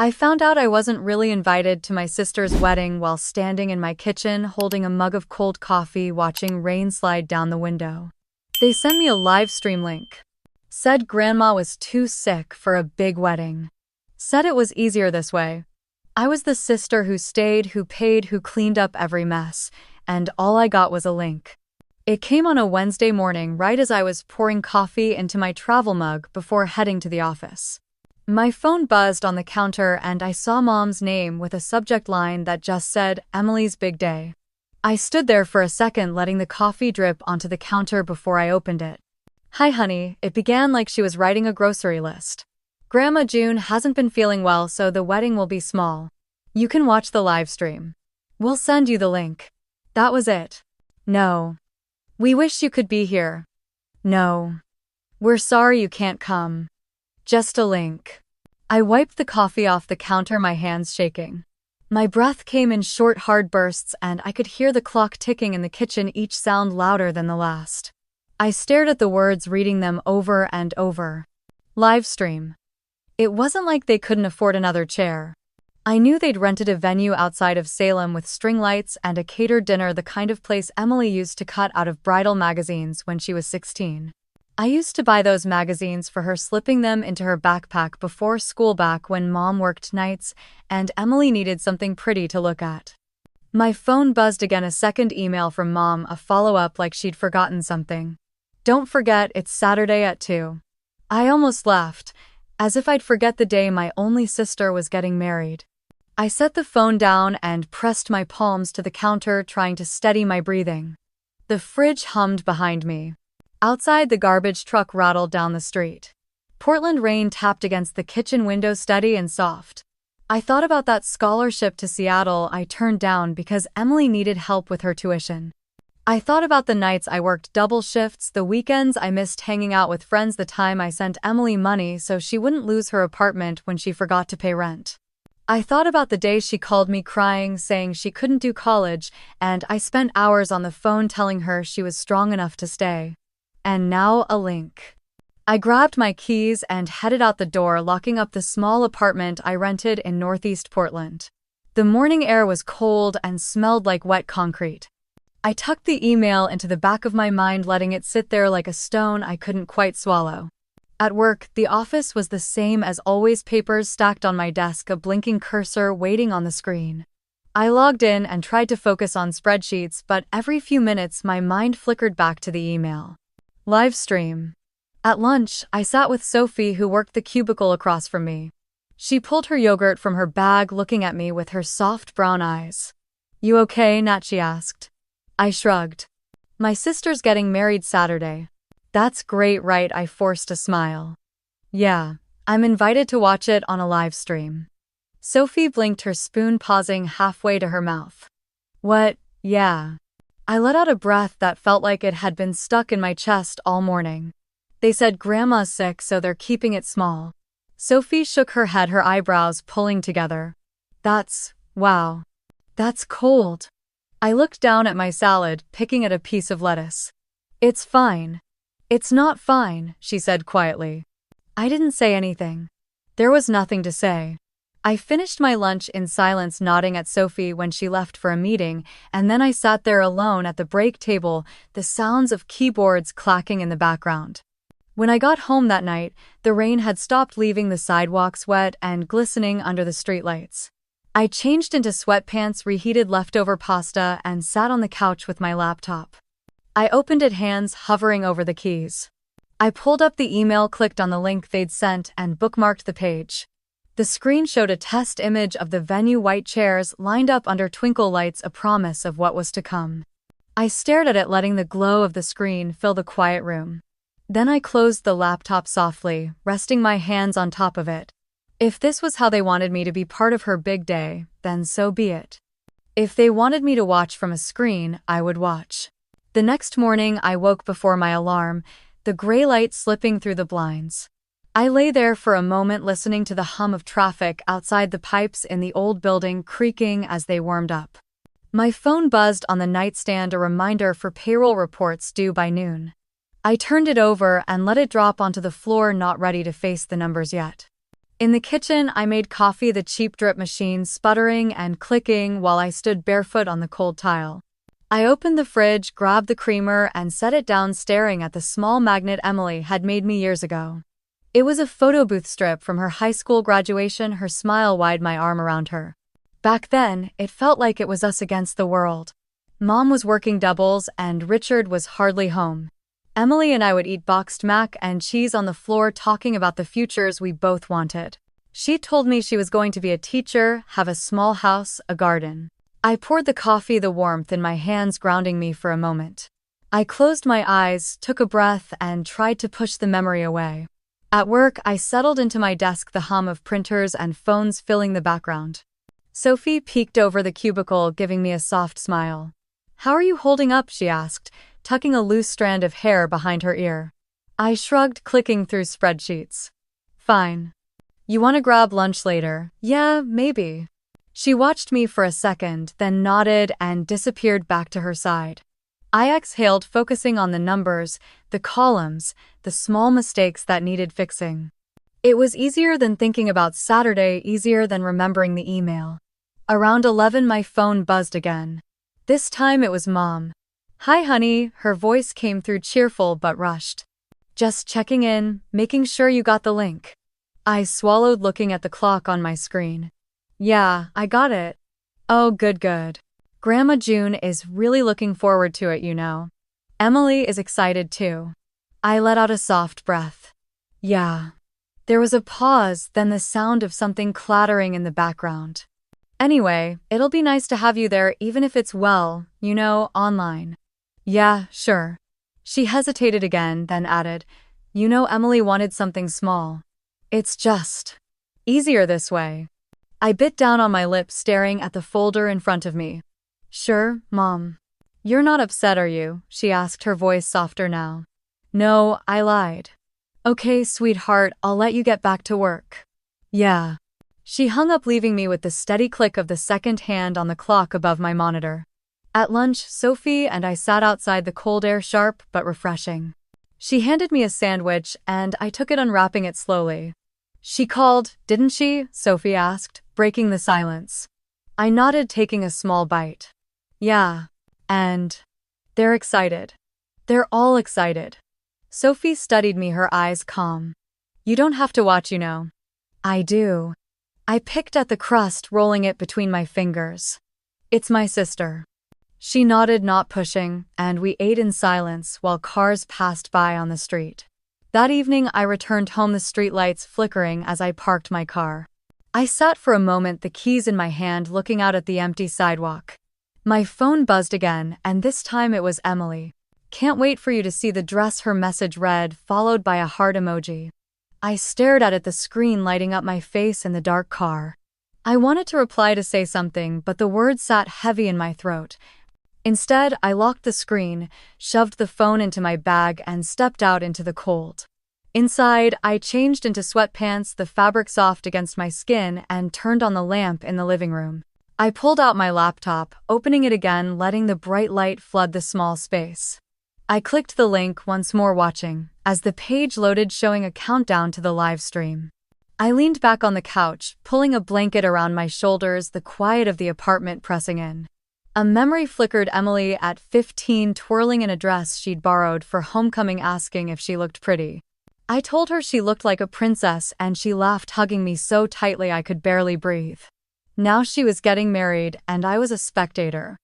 I found out I wasn't really invited to my sister's wedding while standing in my kitchen holding a mug of cold coffee watching rain slide down the window. They sent me a live stream link. Said grandma was too sick for a big wedding. Said it was easier this way. I was the sister who stayed, who paid, who cleaned up every mess, and all I got was a link. It came on a Wednesday morning right as I was pouring coffee into my travel mug before heading to the office. My phone buzzed on the counter and I saw Mom's name with a subject line that just said, Emily's big day. I stood there for a second letting the coffee drip onto the counter before I opened it. Hi honey, it began like she was writing a grocery list. Grandma June hasn't been feeling well, so the wedding will be small. You can watch the live stream. We'll send you the link. That was it. No. We wish you could be here. No. We're sorry you can't come. Just a link. I wiped the coffee off the counter, my hands shaking. My breath came in short, hard bursts and I could hear the clock ticking in the kitchen, each sound louder than the last. I stared at the words, reading them over and over. Live stream. It wasn't like they couldn't afford another chair. I knew they'd rented a venue outside of Salem with string lights and a catered dinner, the kind of place Emily used to cut out of bridal magazines when she was 16. I used to buy those magazines for her, slipping them into her backpack before school back when Mom worked nights and Emily needed something pretty to look at. My phone buzzed again, a second email from Mom, a follow-up like she'd forgotten something. Don't forget, it's Saturday at 2. I almost laughed, as if I'd forget the day my only sister was getting married. I set the phone down and pressed my palms to the counter, trying to steady my breathing. The fridge hummed behind me. Outside, the garbage truck rattled down the street. Portland rain tapped against the kitchen window, steady and soft. I thought about that scholarship to Seattle I turned down because Emily needed help with her tuition. I thought about the nights I worked double shifts, the weekends I missed hanging out with friends, the time I sent Emily money so she wouldn't lose her apartment when she forgot to pay rent. I thought about the day she called me crying, saying she couldn't do college, and I spent hours on the phone telling her she was strong enough to stay. And now a link. I grabbed my keys and headed out the door, locking up the small apartment I rented in Northeast Portland. The morning air was cold and smelled like wet concrete. I tucked the email into the back of my mind, letting it sit there like a stone I couldn't quite swallow. At work, the office was the same as always, papers stacked on my desk, a blinking cursor waiting on the screen. I logged in and tried to focus on spreadsheets, but every few minutes my mind flickered back to the email. Live stream. At lunch, I sat with Sophie, who worked the cubicle across from me. She pulled her yogurt from her bag, looking at me with her soft brown eyes. You okay, Nat? She asked. I shrugged. My sister's getting married Saturday. That's great, right? I forced a smile. Yeah, I'm invited to watch it on a live stream. Sophie blinked, her spoon pausing halfway to her mouth. What? Yeah. I let out a breath that felt like it had been stuck in my chest all morning. They said Grandma's sick, so they're keeping it small. Sophie shook her head, her eyebrows pulling together. Wow. That's cold. I looked down at my salad, picking at a piece of lettuce. It's fine. It's not fine, she said quietly. I didn't say anything. There was nothing to say. I finished my lunch in silence, nodding at Sophie when she left for a meeting, and then I sat there alone at the break table, the sounds of keyboards clacking in the background. When I got home that night, the rain had stopped, leaving the sidewalks wet and glistening under the streetlights. I changed into sweatpants, reheated leftover pasta, and sat on the couch with my laptop. I opened it, hands hovering over the keys. I pulled up the email, clicked on the link they'd sent, and bookmarked the page. The screen showed a test image of the venue, white chairs lined up under twinkle lights, a promise of what was to come. I stared at it, letting the glow of the screen fill the quiet room. Then I closed the laptop softly, resting my hands on top of it. If this was how they wanted me to be part of her big day, then so be it. If they wanted me to watch from a screen, I would watch. The next morning, I woke before my alarm, the gray light slipping through the blinds. I lay there for a moment, listening to the hum of traffic outside, the pipes in the old building creaking as they warmed up. My phone buzzed on the nightstand, a reminder for payroll reports due by noon. I turned it over and let it drop onto the floor, not ready to face the numbers yet. In the kitchen, I made coffee, the cheap drip machine sputtering and clicking while I stood barefoot on the cold tile. I opened the fridge, grabbed the creamer, and set it down staring at the small magnet Emily had made me years ago. It was a photo booth strip from her high school graduation, her smile wide my arm around her. Back then, it felt like it was us against the world. Mom was working doubles and Richard was hardly home. Emily and I would eat boxed mac and cheese on the floor talking about the futures we both wanted. She told me she was going to be a teacher, have a small house, a garden. I poured the coffee, the warmth in my hands grounding me for a moment. I closed my eyes, took a breath, and tried to push the memory away. At work, I settled into my desk, the hum of printers and phones filling the background. Sophie peeked over the cubicle, giving me a soft smile. "How are you holding up?" she asked, tucking a loose strand of hair behind her ear. I shrugged, clicking through spreadsheets. "Fine. You want to grab lunch later?" "Yeah, maybe." She watched me for a second, then nodded and disappeared back to her side. I exhaled, focusing on the numbers, the columns, the small mistakes that needed fixing. It was easier than thinking about Saturday, easier than remembering the email. Around 11, my phone buzzed again. This time it was Mom. "Hi, honey," her voice came through cheerful but rushed. "Just checking in, making sure you got the link." I swallowed, looking at the clock on my screen. "Yeah, I got it." "Oh, good. Grandma June is really looking forward to it, you know." "Emily is excited too." I let out a soft breath. "Yeah." There was a pause, then the sound of something clattering in the background. "Anyway, it'll be nice to have you there even if it's, well, you know, online." "Yeah, sure." She hesitated again, then added, "You know, Emily wanted something small. It's just easier this way." I bit down on my lip, staring at the folder in front of me. "Sure, Mom." "You're not upset, are you?" she asked, her voice softer now. "No, I lied." "Okay, sweetheart, I'll let you get back to work." "Yeah." She hung up, leaving me with the steady click of the second hand on the clock above my monitor. At lunch, Sophie and I sat outside, the cold air sharp but refreshing. She handed me a sandwich, and I took it, unwrapping it slowly. "She called, didn't she?" Sophie asked, breaking the silence. I nodded, taking a small bite. "Yeah. And they're excited. They're all excited." Sophie studied me, her eyes calm. "You don't have to watch, you know." "I do." I picked at the crust, rolling it between my fingers. "It's my sister." She nodded, not pushing, and we ate in silence while cars passed by on the street. That evening, I returned home, the streetlights flickering as I parked my car. I sat for a moment, the keys in my hand, looking out at the empty sidewalk. My phone buzzed again, and this time it was Emily. "Can't wait for you to see the dress," her message read, followed by a heart emoji. I stared at it, the screen lighting up my face in the dark car. I wanted to reply, to say something, but the words sat heavy in my throat. Instead, I locked the screen, shoved the phone into my bag, and stepped out into the cold. Inside, I changed into sweatpants, the fabric soft against my skin, and turned on the lamp in the living room. I pulled out my laptop, opening it again, letting the bright light flood the small space. I clicked the link, once more watching, as the page loaded, showing a countdown to the live stream. I leaned back on the couch, pulling a blanket around my shoulders, the quiet of the apartment pressing in. A memory flickered, Emily at 15, twirling in a dress she'd borrowed for homecoming, asking if she looked pretty. I told her she looked like a princess, and she laughed, hugging me so tightly I could barely breathe. Now she was getting married, and I was a spectator.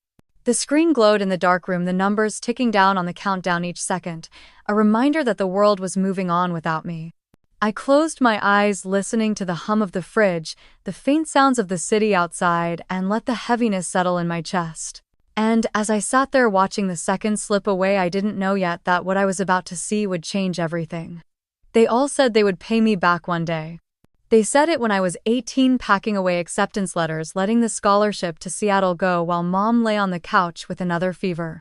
The screen glowed in the dark room, the numbers ticking down on the countdown each second, a reminder that the world was moving on without me. I closed my eyes, listening to the hum of the fridge, the faint sounds of the city outside, and let the heaviness settle in my chest. And as I sat there watching the seconds slip away, I didn't know yet that what I was about to see would change everything. They all said they would pay me back one day. They said it when I was 18, packing away acceptance letters, letting the scholarship to Seattle go while Mom lay on the couch with another fever.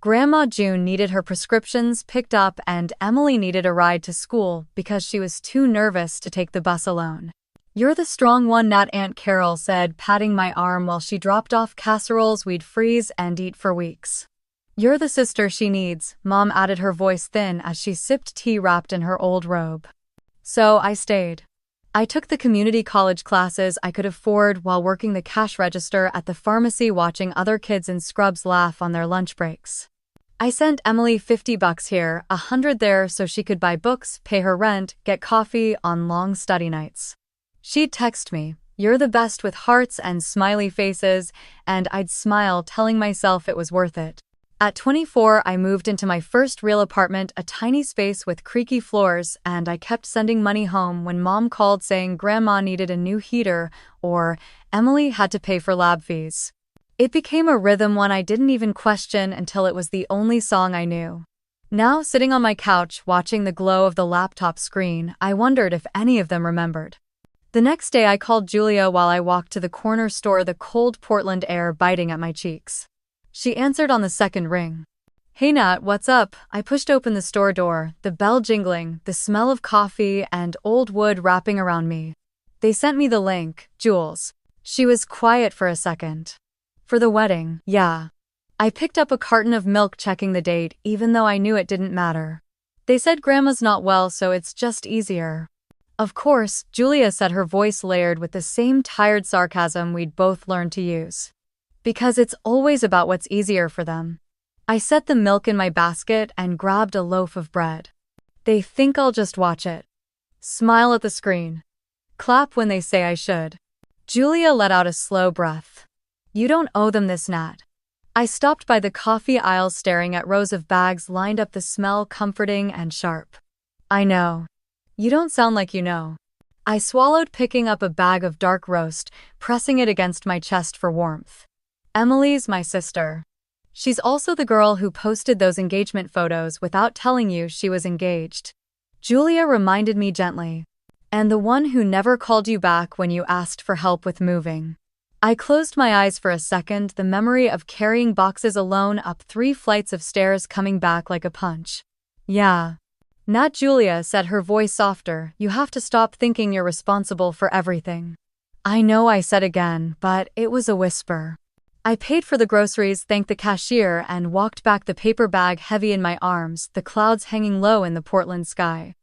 Grandma June needed her prescriptions picked up, and Emily needed a ride to school because she was too nervous to take the bus alone. "You're the strong one," Nat Aunt Carol said, patting my arm while she dropped off casseroles we'd freeze and eat for weeks. "You're the sister she needs," Mom added, her voice thin as she sipped tea wrapped in her old robe. So I stayed. I took the community college classes I could afford while working the cash register at the pharmacy, watching other kids in scrubs laugh on their lunch breaks. I sent Emily $50 here, $100 there so she could buy books, pay her rent, get coffee on long study nights. She'd text me, "You're the best," with hearts and smiley faces, and I'd smile, telling myself it was worth it. At 24, I moved into my first real apartment, a tiny space with creaky floors, and I kept sending money home when Mom called saying Grandma needed a new heater or Emily had to pay for lab fees. It became a rhythm, one I didn't even question until it was the only song I knew. Now, sitting on my couch watching the glow of the laptop screen, I wondered if any of them remembered. The next day I called Julia while I walked to the corner store, the cold Portland air biting at my cheeks. She answered on the second ring. "Hey Nat, what's up?" I pushed open the store door, the bell jingling, the smell of coffee and old wood wrapping around me. "They sent me the link, Jules." She was quiet for a second. "For the wedding, yeah." I picked up a carton of milk, checking the date, even though I knew it didn't matter. "They said Grandma's not well, so it's just easier." "Of course," Julia said, her voice layered with the same tired sarcasm we'd both learned to use. "Because it's always about what's easier for them." I set the milk in my basket and grabbed a loaf of bread. "They think I'll just watch it. Smile at the screen. Clap when they say I should." Julia let out a slow breath. "You don't owe them this, Nat." I stopped by the coffee aisle, staring at rows of bags lined up, the smell comforting and sharp. "I know. You don't sound like you know." I swallowed, picking up a bag of dark roast, pressing it against my chest for warmth. "Emily's my sister. She's also the girl who posted those engagement photos without telling you she was engaged." Julia reminded me gently. "And the one who never called you back when you asked for help with moving." I closed my eyes for a second, the memory of carrying boxes alone up 3 flights of stairs coming back like a punch. "Yeah. Nat," Julia said, her voice softer, "you have to stop thinking you're responsible for everything." "I know," I said again, but it was a whisper. I paid for the groceries, thanked the cashier, and walked back, the paper bag heavy in my arms, the clouds hanging low in the Portland sky.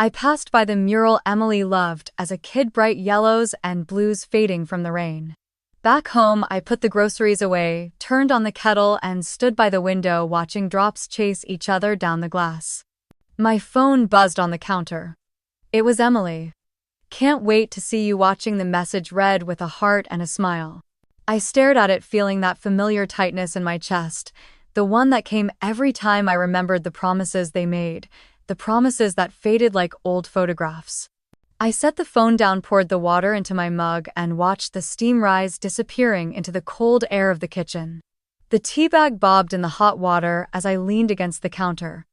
I passed by the mural Emily loved as a kid, bright yellows and blues fading from the rain. Back home, I put the groceries away, turned on the kettle, and stood by the window watching drops chase each other down the glass. My phone buzzed on the counter. It was Emily. "Can't wait to see you," watching the message read with a heart and a smile. I stared at it, feeling that familiar tightness in my chest, the one that came every time I remembered the promises they made, the promises that faded like old photographs. I set the phone down, poured the water into my mug, and watched the steam rise, disappearing into the cold air of the kitchen. The tea bag bobbed in the hot water as I leaned against the counter.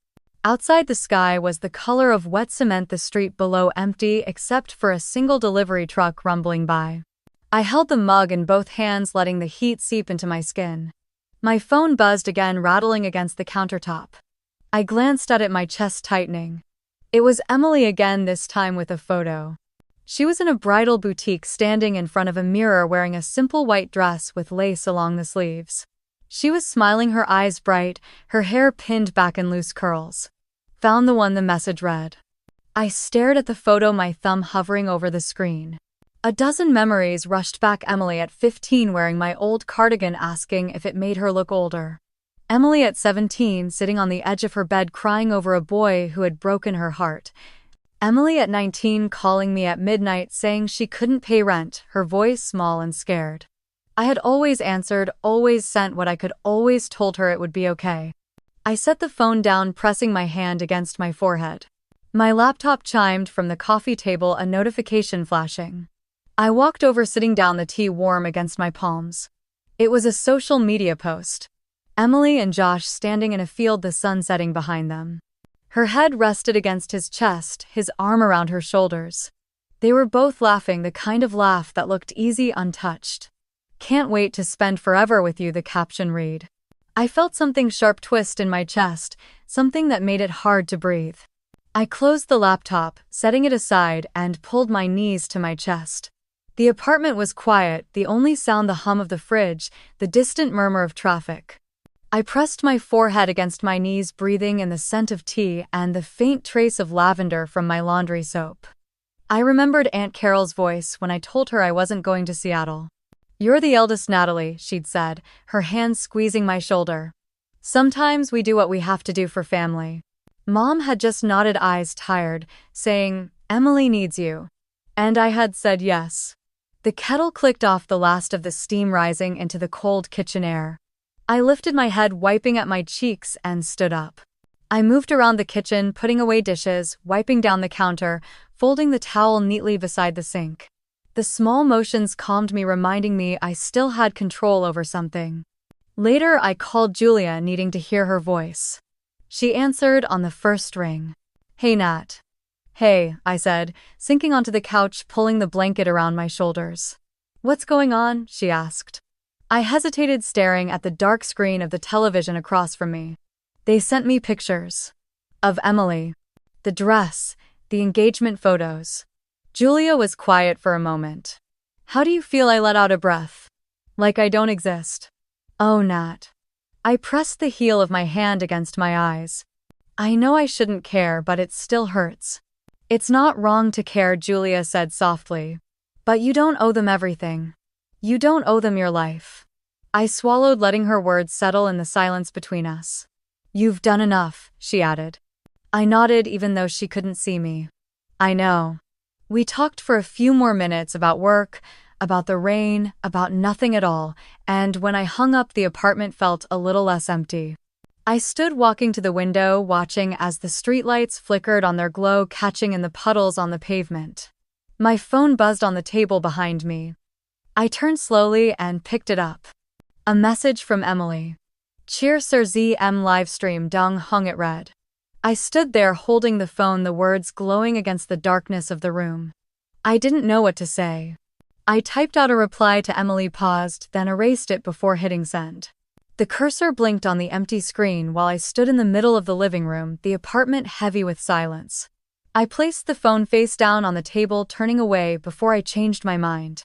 Outside, the sky was the color of wet cement, the street below empty except for a single delivery truck rumbling by. I held the mug in both hands, letting the heat seep into my skin. My phone buzzed again, rattling against the countertop. I glanced at it, my chest tightening. It was Emily again, this time with a photo. She was in a bridal boutique, standing in front of a mirror, wearing a simple white dress with lace along the sleeves. She was smiling, her eyes bright, her hair pinned back in loose curls. "Found the one," the message read. I stared at the photo, my thumb hovering over the screen. A dozen memories rushed back. Emily at 15, wearing my old cardigan, asking if it made her look older. Emily at 17, sitting on the edge of her bed crying over a boy who had broken her heart. Emily at 19, calling me at midnight saying she couldn't pay rent, her voice small and scared. I had always answered, always sent what I could, always told her it would be okay. I set the phone down, pressing my hand against my forehead. My laptop chimed from the coffee table, a notification flashing. I walked over, sitting down, the tea warm against my palms. It was a social media post. Emily and Josh standing in a field, the sun setting behind them. Her head rested against his chest, his arm around her shoulders. They were both laughing, the kind of laugh that looked easy, untouched. "Can't wait to spend forever with you," the caption read. I felt something sharp twist in my chest, something that made it hard to breathe. I closed the laptop, setting it aside, and pulled my knees to my chest. The apartment was quiet, the only sound the hum of the fridge, the distant murmur of traffic. I pressed my forehead against my knees, breathing in the scent of tea and the faint trace of lavender from my laundry soap. I remembered Aunt Carol's voice when I told her I wasn't going to Seattle. "You're the eldest, Natalie," she'd said, her hand squeezing my shoulder. "Sometimes we do what we have to do for family." Mom had just nodded, eyes tired, saying, "Emily needs you." And I had said yes. The kettle clicked off, the last of the steam rising into the cold kitchen air. I lifted my head, wiping at my cheeks, and stood up. I moved around the kitchen, putting away dishes, wiping down the counter, folding the towel neatly beside the sink. The small motions calmed me, reminding me I still had control over something. Later, I called Julia, needing to hear her voice. She answered on the first ring. "Hey, Nat." "Hey," I said, sinking onto the couch, pulling the blanket around my shoulders. "What's going on?" she asked. I hesitated, staring at the dark screen of the television across from me. They sent me pictures. Of Emily. The dress, the engagement photos. Julia was quiet for a moment. "How do you feel?" I let out a breath. "Like I don't exist." "Oh, Nat." I pressed the heel of my hand against my eyes. "I know I shouldn't care, but it still hurts." "It's not wrong to care," Julia said softly. "But you don't owe them everything. You don't owe them your life." I swallowed, letting her words settle in the silence between us. "You've done enough," she added. I nodded, even though she couldn't see me. "I know." We talked for a few more minutes about work, about the rain, about nothing at all, and when I hung up, the apartment felt a little less empty. I stood walking to the window, watching as the streetlights flickered on their glow, catching in the puddles on the pavement. My phone buzzed on the table behind me. I turned slowly and picked it up. A message from Emily. "Cheer sur ZM Livestream Dong Hung," it read. I stood there holding the phone, the words glowing against the darkness of the room. I didn't know what to say. I typed out a reply to Emily, paused, then erased it before hitting send. The cursor blinked on the empty screen while I stood in the middle of the living room, the apartment heavy with silence. I placed the phone face down on the table, turning away before I changed my mind.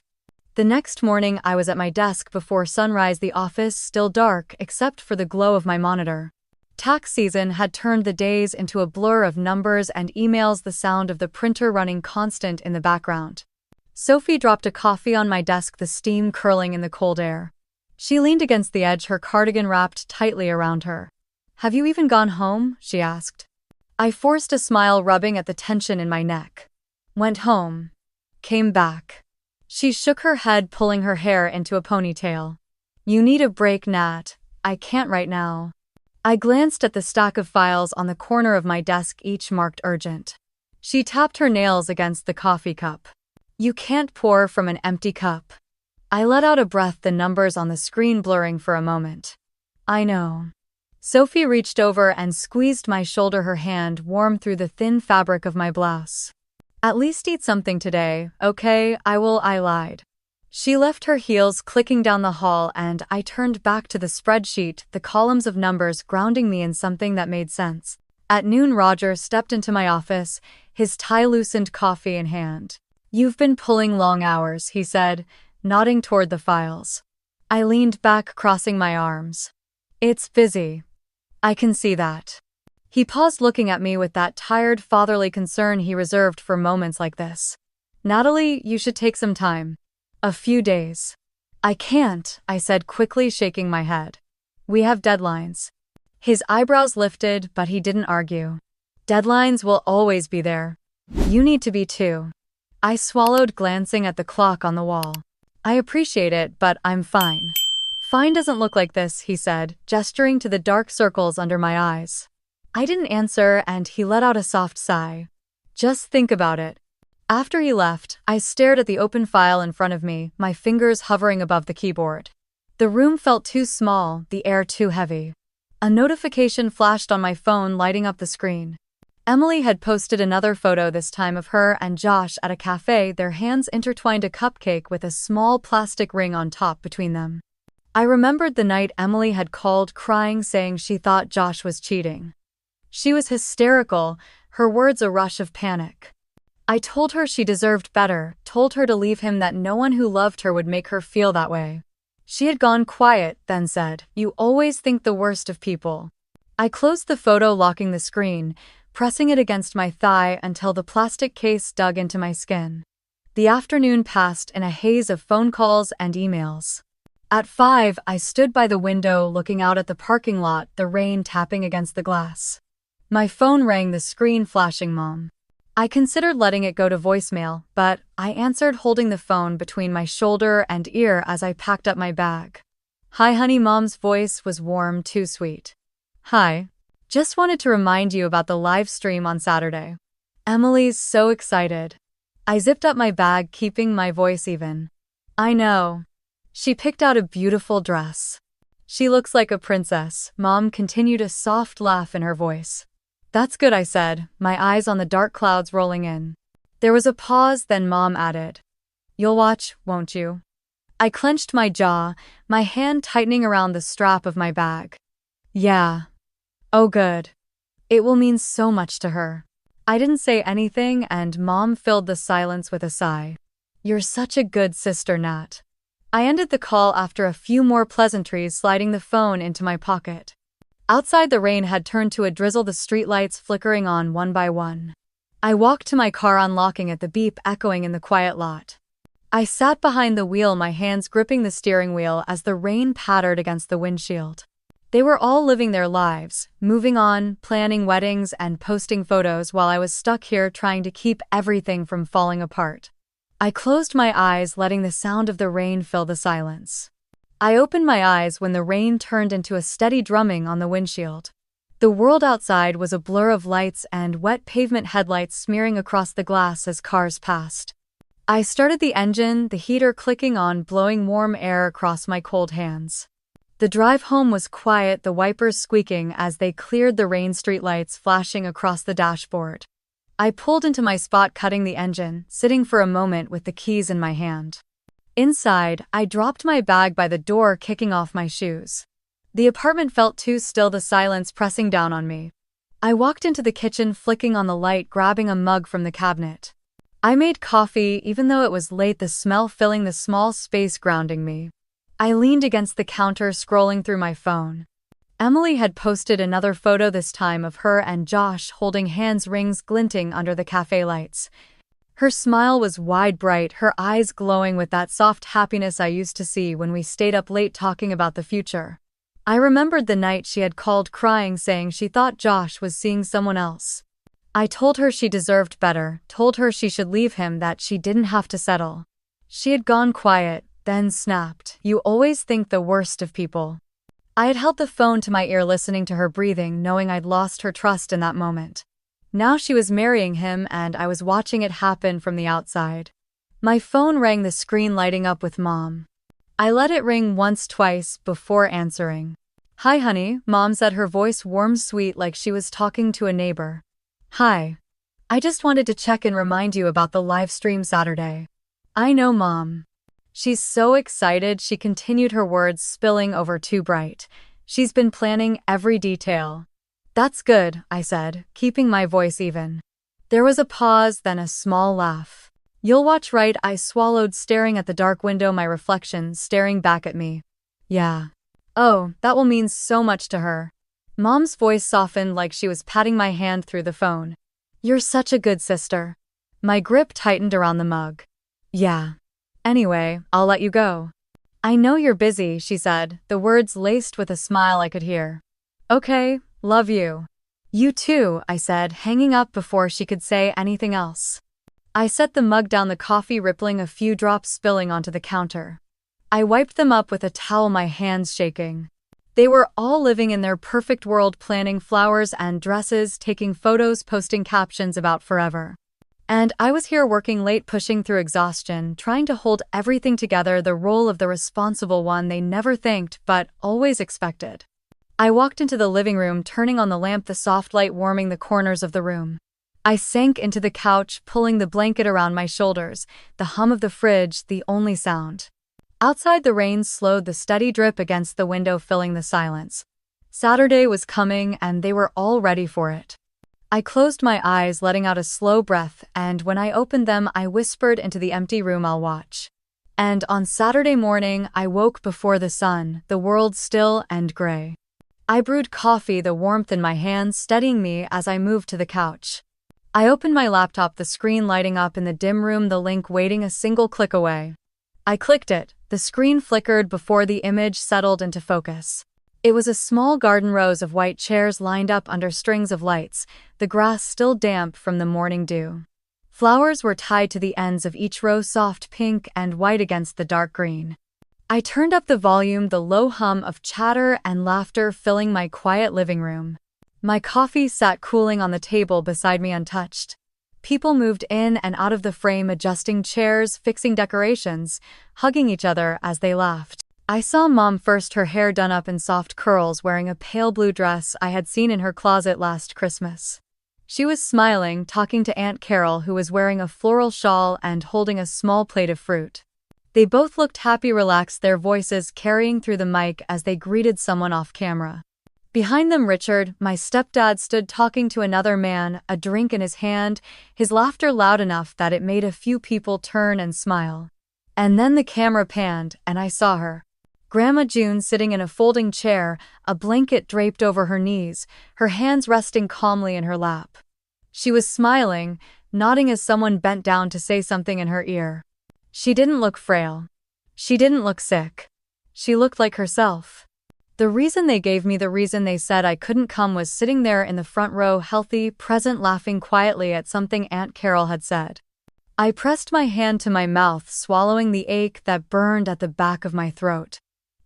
The next morning, I was at my desk before sunrise, the office still dark except for the glow of my monitor. Tax season had turned the days into a blur of numbers and emails, the sound of the printer running constant in the background. Sophie dropped a coffee on my desk, the steam curling in the cold air. She leaned against the edge, her cardigan wrapped tightly around her. "Have you even gone home?" she asked. I forced a smile, rubbing at the tension in my neck. "Went home. Came back." She shook her head, pulling her hair into a ponytail. "You need a break, Nat. I can't right now." I glanced at the stack of files on the corner of my desk, each marked urgent. She tapped her nails against the coffee cup. "You can't pour from an empty cup." I let out a breath, the numbers on the screen blurring for a moment. "I know." Sophie reached over and squeezed my shoulder, her hand warm through the thin fabric of my blouse. "At least eat something today, okay?" I lied. She left, her heels clicking down the hall, and I turned back to the spreadsheet, the columns of numbers grounding me in something that made sense. At noon, Roger stepped into my office, his tie loosened, coffee in hand. "You've been pulling long hours," he said, nodding toward the files. I leaned back, crossing my arms. "It's busy. I can see that." He paused, looking at me with that tired, fatherly concern he reserved for moments like this. "Natalie, you should take some time. A few days." "I can't," I said quickly, shaking my head. "We have deadlines." His eyebrows lifted, but he didn't argue. "Deadlines will always be there. You need to be too." I swallowed, glancing at the clock on the wall. "I appreciate it, but I'm fine." "Fine doesn't look like this," he said, gesturing to the dark circles under my eyes. I didn't answer, and he let out a soft sigh. "Just think about it." After he left, I stared at the open file in front of me, my fingers hovering above the keyboard. The room felt too small, the air too heavy. A notification flashed on my phone, lighting up the screen. Emily had posted another photo, this time of her and Josh at a cafe, their hands intertwined, a cupcake with a small plastic ring on top between them. I remembered the night Emily had called, crying, saying she thought Josh was cheating. She was hysterical, her words a rush of panic. I told her she deserved better, told her to leave him, that no one who loved her would make her feel that way. She had gone quiet, then said, "You always think the worst of people." I closed the photo, locking the screen, pressing it against my thigh until the plastic case dug into my skin. The afternoon passed in a haze of phone calls and emails. At 5, I stood by the window looking out at the parking lot, the rain tapping against the glass. My phone rang, the screen flashing Mom. I considered letting it go to voicemail, but I answered, holding the phone between my shoulder and ear as I packed up my bag. "Hi, honey." Mom's voice was warm, too sweet. "Hi. Just wanted to remind you about the live stream on Saturday." Emily's so excited. I zipped up my bag, keeping my voice even. "I know." She picked out a beautiful dress. "She looks like a princess." Mom continued, a soft laugh in her voice. "That's good," I said, my eyes on the dark clouds rolling in. There was a pause, then Mom added, "You'll watch, won't you?" I clenched my jaw, my hand tightening around the strap of my bag. "Yeah." "Oh, good. It will mean so much to her." I didn't say anything, and Mom filled the silence with a sigh. "You're such a good sister, Nat." I ended the call after a few more pleasantries, sliding the phone into my pocket. Outside, the rain had turned to a drizzle, the streetlights flickering on one by one. I walked to my car, unlocking it, the beep echoing in the quiet lot. I sat behind the wheel, my hands gripping the steering wheel as the rain pattered against the windshield. They were all living their lives, moving on, planning weddings and posting photos, while I was stuck here trying to keep everything from falling apart. I closed my eyes, letting the sound of the rain fill the silence. I opened my eyes when the rain turned into a steady drumming on the windshield. The world outside was a blur of lights and wet pavement, headlights smearing across the glass as cars passed. I started the engine, the heater clicking on, blowing warm air across my cold hands. The drive home was quiet, the wipers squeaking as they cleared the rain, streetlights flashing across the dashboard. I pulled into my spot, cutting the engine, sitting for a moment with the keys in my hand. Inside, I dropped my bag by the door, kicking off my shoes. The apartment felt too still, the silence pressing down on me. I walked into the kitchen, flicking on the light, grabbing a mug from the cabinet. I made coffee, even though it was late, the smell filling the small space, grounding me. I leaned against the counter, scrolling through my phone. Emily had posted another photo, this time of her and Josh holding hands, rings glinting under the cafe lights. Her smile was wide, bright, her eyes glowing with that soft happiness I used to see when we stayed up late talking about the future. I remembered the night she had called crying, saying she thought Josh was seeing someone else. I told her she deserved better, told her she should leave him, that she didn't have to settle. She had gone quiet, then snapped, "You always think the worst of people." I had held the phone to my ear, listening to her breathing, knowing I'd lost her trust in that moment. Now she was marrying him, and I was watching it happen from the outside. My phone rang, the screen lighting up with Mom. I let it ring once, twice, before answering. "Hi, honey," Mom said, her voice warm, sweet, like she was talking to a neighbor. "Hi. I just wanted to check and remind you about the live stream Saturday." "I know, Mom." She's so excited, she continued, her words spilling over too bright. "She's been planning every detail." "That's good," I said, keeping my voice even. There was a pause, then a small laugh. "You'll watch, right?" I swallowed, staring at the dark window, my reflection staring back at me. "Yeah." "Oh, that will mean so much to her." Mom's voice softened, like she was patting my hand through the phone. "You're such a good sister." My grip tightened around the mug. "Yeah. Anyway, I'll let you go." "I know you're busy," she said, the words laced with a smile I could hear. "Okay. Love you." "You too," I said, hanging up before she could say anything else. I set the mug down, the coffee rippling, a few drops spilling onto the counter. I wiped them up with a towel, my hands shaking. They were all living in their perfect world, planning flowers and dresses, taking photos, posting captions about forever. And I was here working late, pushing through exhaustion, trying to hold everything together, the role of the responsible one they never thanked but always expected. I walked into the living room, turning on the lamp, the soft light warming the corners of the room. I sank into the couch, pulling the blanket around my shoulders, the hum of the fridge the only sound. Outside, the rain slowed, the steady drip against the window filling the silence. Saturday was coming, and they were all ready for it. I closed my eyes, letting out a slow breath, and when I opened them, I whispered into the empty room, "I'll watch." And on Saturday morning, I woke before the sun, the world still and gray. I brewed coffee, the warmth in my hands steadying me as I moved to the couch. I opened my laptop, the screen lighting up in the dim room, the link waiting a single click away. I clicked it. The screen flickered before the image settled into focus. It was a small garden, rows of white chairs lined up under strings of lights, the grass still damp from the morning dew. Flowers were tied to the ends of each row, soft pink and white against the dark green. I turned up the volume, the low hum of chatter and laughter filling my quiet living room. My coffee sat cooling on the table beside me untouched. People moved in and out of the frame, adjusting chairs, fixing decorations, hugging each other as they laughed. I saw Mom first, her hair done up in soft curls, wearing a pale blue dress I had seen in her closet last Christmas. She was smiling, talking to Aunt Carol, who was wearing a floral shawl and holding a small plate of fruit. They both looked happy, relaxed, their voices carrying through the mic as they greeted someone off camera. Behind them, Richard, my stepdad, stood talking to another man, a drink in his hand, his laughter loud enough that it made a few people turn and smile. And then the camera panned, and I saw her. Grandma June sitting in a folding chair, a blanket draped over her knees, her hands resting calmly in her lap. She was smiling, nodding as someone bent down to say something in her ear. She didn't look frail. She didn't look sick. She looked like herself. The reason they gave me, the reason they said I couldn't come, was sitting there in the front row, healthy, present, laughing quietly at something Aunt Carol had said. I pressed my hand to my mouth, swallowing the ache that burned at the back of my throat.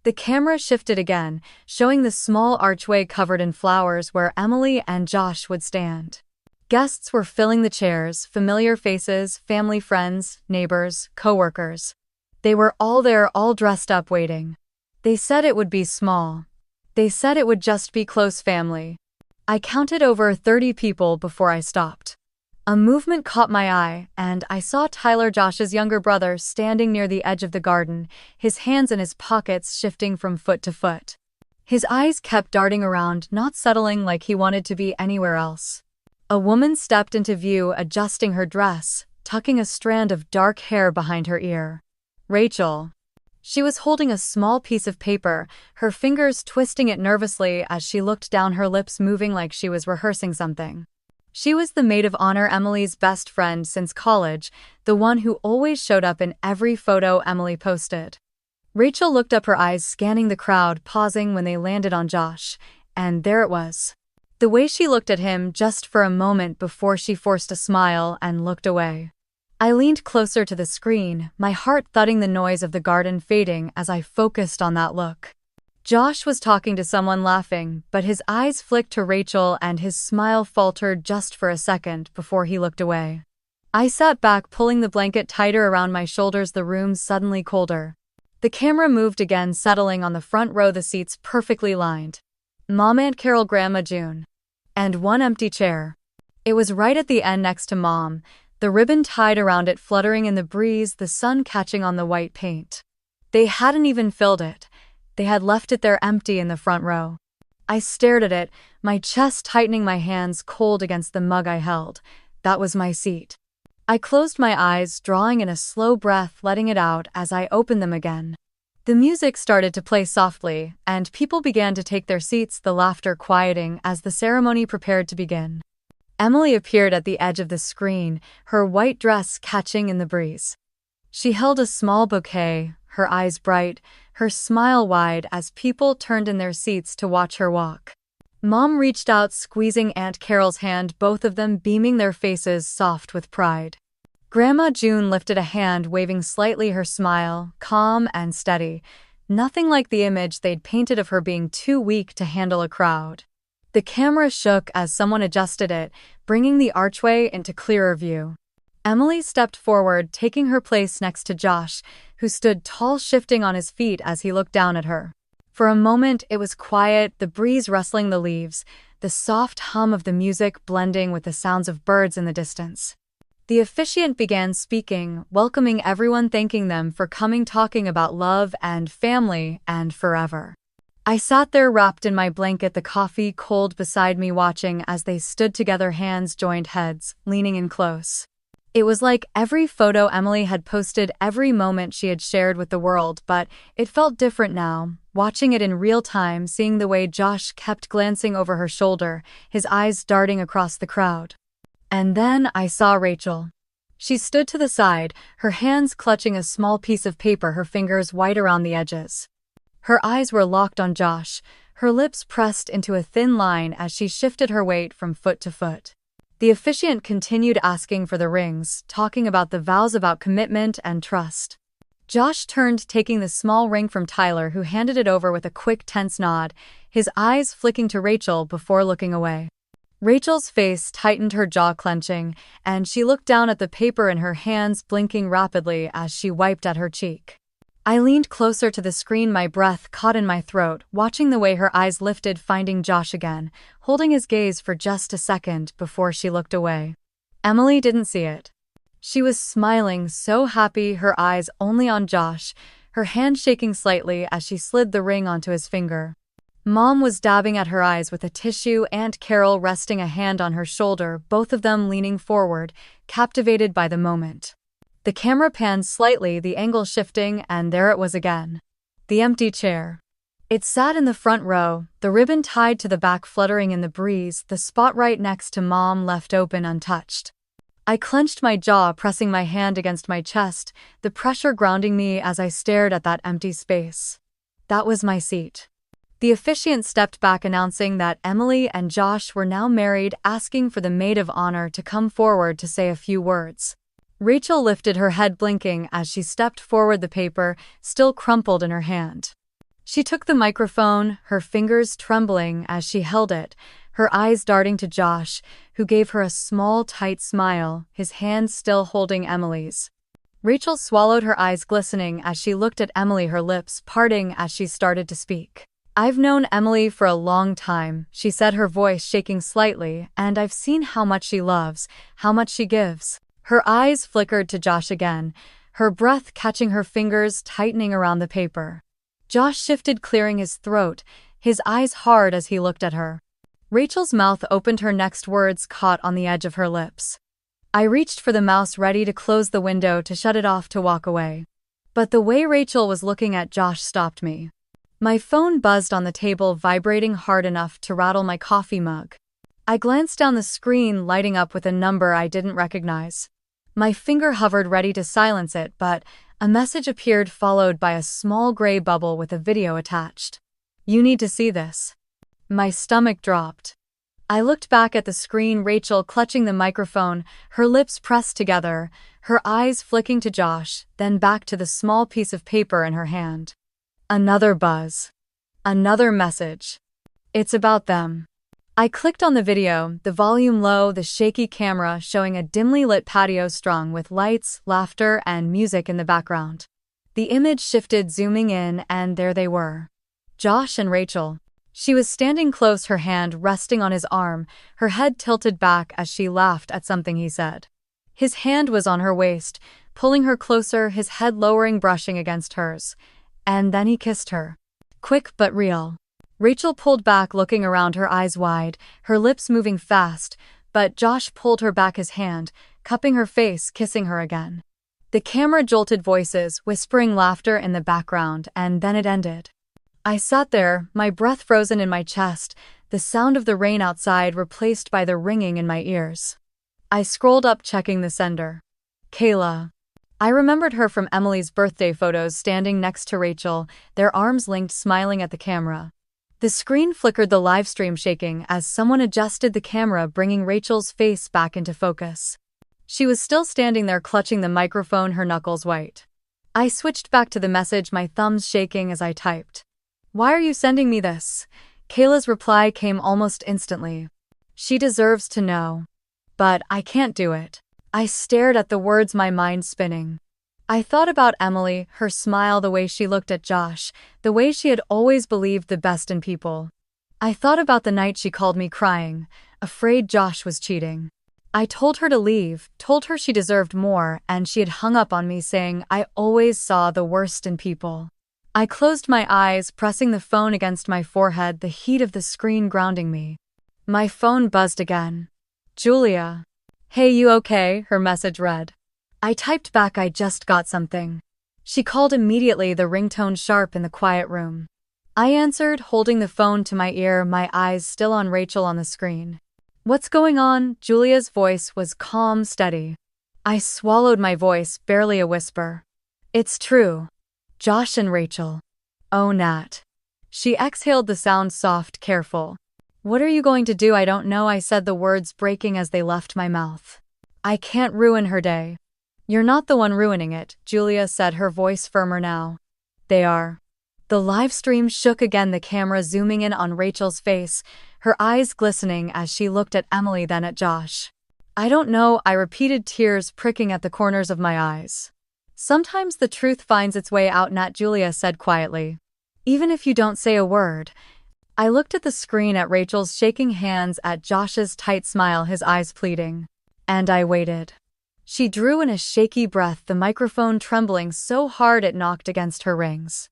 The camera shifted again, showing the small archway covered in flowers where Emily and Josh would stand. Guests were filling the chairs, familiar faces, family, friends, neighbors, co-workers. They were all there, all dressed up, waiting. They said it would be small. They said it would just be close family. I counted over 30 people before I stopped. A movement caught my eye, and I saw Tyler, Josh's younger brother, standing near the edge of the garden, his hands in his pockets, shifting from foot to foot. His eyes kept darting around, not settling, like he wanted to be anywhere else. A woman stepped into view, adjusting her dress, tucking a strand of dark hair behind her ear. Rachel. She was holding a small piece of paper, her fingers twisting it nervously as she looked down, her lips moving like she was rehearsing something. She was the maid of honor, Emily's best friend since college, the one who always showed up in every photo Emily posted. Rachel looked up, her eyes scanning the crowd, pausing when they landed on Josh, and there it was. The way she looked at him, just for a moment before she forced a smile and looked away. I leaned closer to the screen, my heart thudding, the noise of the garden fading as I focused on that look. Josh was talking to someone, laughing, but his eyes flicked to Rachel and his smile faltered just for a second before he looked away. I sat back, pulling the blanket tighter around my shoulders, the room suddenly colder. The camera moved again, settling on the front row, the seats perfectly lined. Mom, Aunt Carol, Grandma June. And one empty chair. It was right at the end next to Mom, the ribbon tied around it fluttering in the breeze, the sun catching on the white paint. They hadn't even filled it. They had left it there empty in the front row. I stared at it, my chest tightening, my hands cold against the mug I held. That was my seat. I closed my eyes, drawing in a slow breath, letting it out as I opened them again. The music started to play softly, and people began to take their seats, the laughter quieting as the ceremony prepared to begin. Emily appeared at the edge of the screen, her white dress catching in the breeze. She held a small bouquet, her eyes bright, her smile wide as people turned in their seats to watch her walk. Mom reached out, squeezing Aunt Carol's hand, both of them beaming, their faces soft with pride. Grandma June lifted a hand, waving slightly, her smile calm and steady, nothing like the image they'd painted of her being too weak to handle a crowd. The camera shook as someone adjusted it, bringing the archway into clearer view. Emily stepped forward, taking her place next to Josh, who stood tall, shifting on his feet as he looked down at her. For a moment it was quiet, the breeze rustling the leaves, the soft hum of the music blending with the sounds of birds in the distance. The officiant began speaking, welcoming everyone, thanking them for coming, talking about love and family and forever. I sat there wrapped in my blanket, the coffee cold beside me, watching as they stood together, hands joined, heads leaning in close. It was like every photo Emily had posted, every moment she had shared with the world, but it felt different now. Watching it in real time, seeing the way Josh kept glancing over her shoulder, his eyes darting across the crowd. And then I saw Rachel. She stood to the side, her hands clutching a small piece of paper, her fingers white around the edges. Her eyes were locked on Josh, her lips pressed into a thin line as she shifted her weight from foot to foot. The officiant continued asking for the rings, talking about the vows, about commitment and trust. Josh turned, taking the small ring from Tyler, who handed it over with a quick, tense nod, his eyes flicking to Rachel before looking away. Rachel's face tightened, her jaw clenching, and she looked down at the paper in her hands, blinking rapidly as she wiped at her cheek. I leaned closer to the screen, my breath caught in my throat, watching the way her eyes lifted, finding Josh again, holding his gaze for just a second before she looked away. Emily didn't see it. She was smiling, so happy, her eyes only on Josh, her hand shaking slightly as she slid the ring onto his finger. Mom was dabbing at her eyes with a tissue, Aunt Carol resting a hand on her shoulder, both of them leaning forward, captivated by the moment. The camera panned slightly, the angle shifting, and there it was again. The empty chair. It sat in the front row, the ribbon tied to the back fluttering in the breeze, the spot right next to Mom left open untouched. I clenched my jaw, pressing my hand against my chest, the pressure grounding me as I stared at that empty space. That was my seat. The officiant stepped back, announcing that Emily and Josh were now married, asking for the maid of honor to come forward to say a few words. Rachel lifted her head, blinking as she stepped forward, the paper still crumpled in her hand. She took the microphone, her fingers trembling as she held it, her eyes darting to Josh, who gave her a small, tight smile, his hand still holding Emily's. Rachel swallowed, her eyes glistening as she looked at Emily, her lips parting as she started to speak. "I've known Emily for a long time," she said, her voice shaking slightly, "and I've seen how much she loves, how much she gives." Her eyes flickered to Josh again, her breath catching, her fingers tightening around the paper. Josh shifted, clearing his throat, his eyes hard as he looked at her. Rachel's mouth opened, her next words caught on the edge of her lips. I reached for the mouse, ready to close the window, to shut it off, to walk away. But the way Rachel was looking at Josh stopped me. My phone buzzed on the table, vibrating hard enough to rattle my coffee mug. I glanced down the screen, lighting up with a number I didn't recognize. My finger hovered, ready to silence it, but a message appeared, followed by a small gray bubble with a video attached. "You need to see this." My stomach dropped. I looked back at the screen, Rachel clutching the microphone, her lips pressed together, her eyes flicking to Josh, then back to the small piece of paper in her hand. Another buzz. Another message. "It's about them." I clicked on the video, the volume low, the shaky camera showing a dimly lit patio strung with lights, laughter, and music in the background. The image shifted, zooming in, and there they were. Josh and Rachel. She was standing close, her hand resting on his arm, her head tilted back as she laughed at something he said. His hand was on her waist, pulling her closer, his head lowering, brushing against hers. And then he kissed her. Quick but real. Rachel pulled back, looking around, her eyes wide, her lips moving fast, but Josh pulled her back, his hand, cupping her face, kissing her again. The camera jolted, voices, whispering, laughter in the background, and then it ended. I sat there, my breath frozen in my chest, the sound of the rain outside replaced by the ringing in my ears. I scrolled up, checking the sender. Kayla. I remembered her from Emily's birthday photos, standing next to Rachel, their arms linked, smiling at the camera. The screen flickered, the live stream shaking as someone adjusted the camera, bringing Rachel's face back into focus. She was still standing there, clutching the microphone, her knuckles white. I switched back to the message, my thumbs shaking as I typed. "Why are you sending me this?" Kayla's reply came almost instantly. "She deserves to know. But I can't do it." I stared at the words, my mind spinning. I thought about Emily, her smile, the way she looked at Josh, the way she had always believed the best in people. I thought about the night she called me crying, afraid Josh was cheating. I told her to leave, told her she deserved more, and she had hung up on me, saying I always saw the worst in people. I closed my eyes, pressing the phone against my forehead, the heat of the screen grounding me. My phone buzzed again. "Julia." "Hey, you okay?" her message read. I typed back, "I just got something." She called immediately, the ringtone sharp in the quiet room. I answered, holding the phone to my ear, my eyes still on Rachel on the screen. "What's going on?" Julia's voice was calm, steady. I swallowed my voice, barely a whisper. "It's true. Josh and Rachel." "Oh, Nat." She exhaled, the sound soft, careful. "What are you going to do?" "I don't know," I said, the words breaking as they left my mouth. "I can't ruin her day." "You're not the one ruining it," Julia said, her voice firmer now. "They are." The live stream shook again, the camera zooming in on Rachel's face, her eyes glistening as she looked at Emily, then at Josh. "I don't know," I repeated, tears pricking at the corners of my eyes. "Sometimes the truth finds its way out," Nat, Julia said quietly. "Even if you don't say a word." I looked at the screen, at Rachel's shaking hands, at Josh's tight smile, his eyes pleading. And I waited. She drew in a shaky breath, the microphone trembling so hard it knocked against her rings.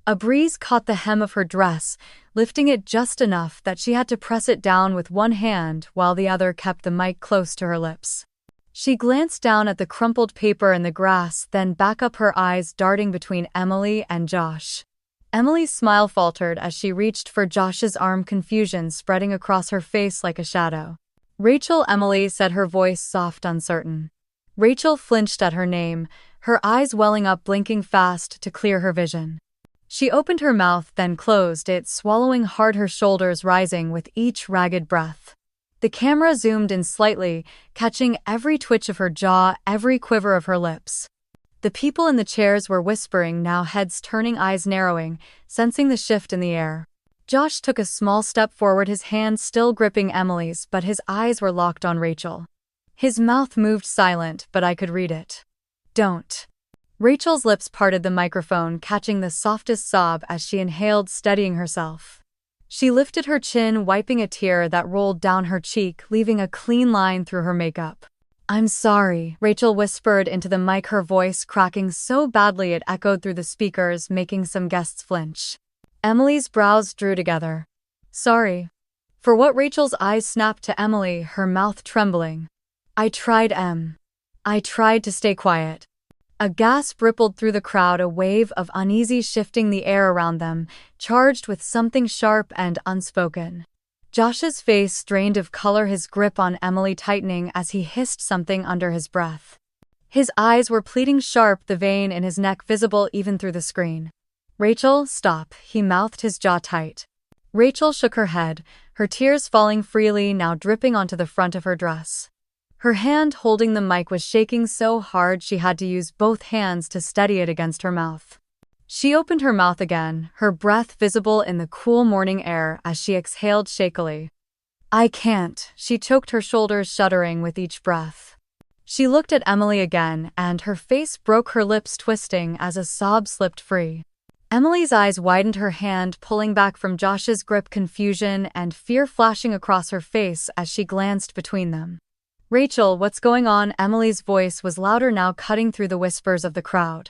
A breeze caught the hem of her dress, lifting it just enough that she had to press it down with one hand while the other kept the mic close to her lips. She glanced down at the crumpled paper in the grass, then back up, her eyes darting between Emily and Josh. Emily's smile faltered as she reached for Josh's arm, confusion spreading across her face like a shadow. "Rachel," Emily said, her voice soft, uncertain. Rachel flinched at her name, her eyes welling up, blinking fast to clear her vision. She opened her mouth, then closed it, swallowing hard, her shoulders rising with each ragged breath. The camera zoomed in slightly, catching every twitch of her jaw, every quiver of her lips. The people in the chairs were whispering now, heads turning, eyes narrowing, sensing the shift in the air. Josh took a small step forward, his hand still gripping Emily's, but his eyes were locked on Rachel. His mouth moved silent, but I could read it. "Don't." Rachel's lips parted, the microphone catching the softest sob as she inhaled, steadying herself. She lifted her chin, wiping a tear that rolled down her cheek, leaving a clean line through her makeup. "I'm sorry," Rachel whispered into the mic, her voice cracking so badly it echoed through the speakers, making some guests flinch. Emily's brows drew together. "Sorry." "For what?" Rachel's eyes snapped to Emily, her mouth trembling. I tried to stay quiet." A gasp rippled through the crowd, a wave of uneasy shifting the air around them, charged with something sharp and unspoken. Josh's face strained of color, his grip on Emily tightening as he hissed something under his breath. His eyes were pleading, sharp, the vein in his neck visible even through the screen. "Rachel, stop," he mouthed, his jaw tight. Rachel shook her head, her tears falling freely, now dripping onto the front of her dress. Her hand holding the mic was shaking so hard she had to use both hands to steady it against her mouth. She opened her mouth again, her breath visible in the cool morning air as she exhaled shakily. "I can't," she choked, her shoulders shuddering with each breath. She looked at Emily again, and her face broke, her lips twisting as a sob slipped free. Emily's eyes widened, her hand pulling back from Josh's grip, confusion and fear flashing across her face as she glanced between them. "Rachel, what's going on?" Emily's voice was louder now, cutting through the whispers of the crowd.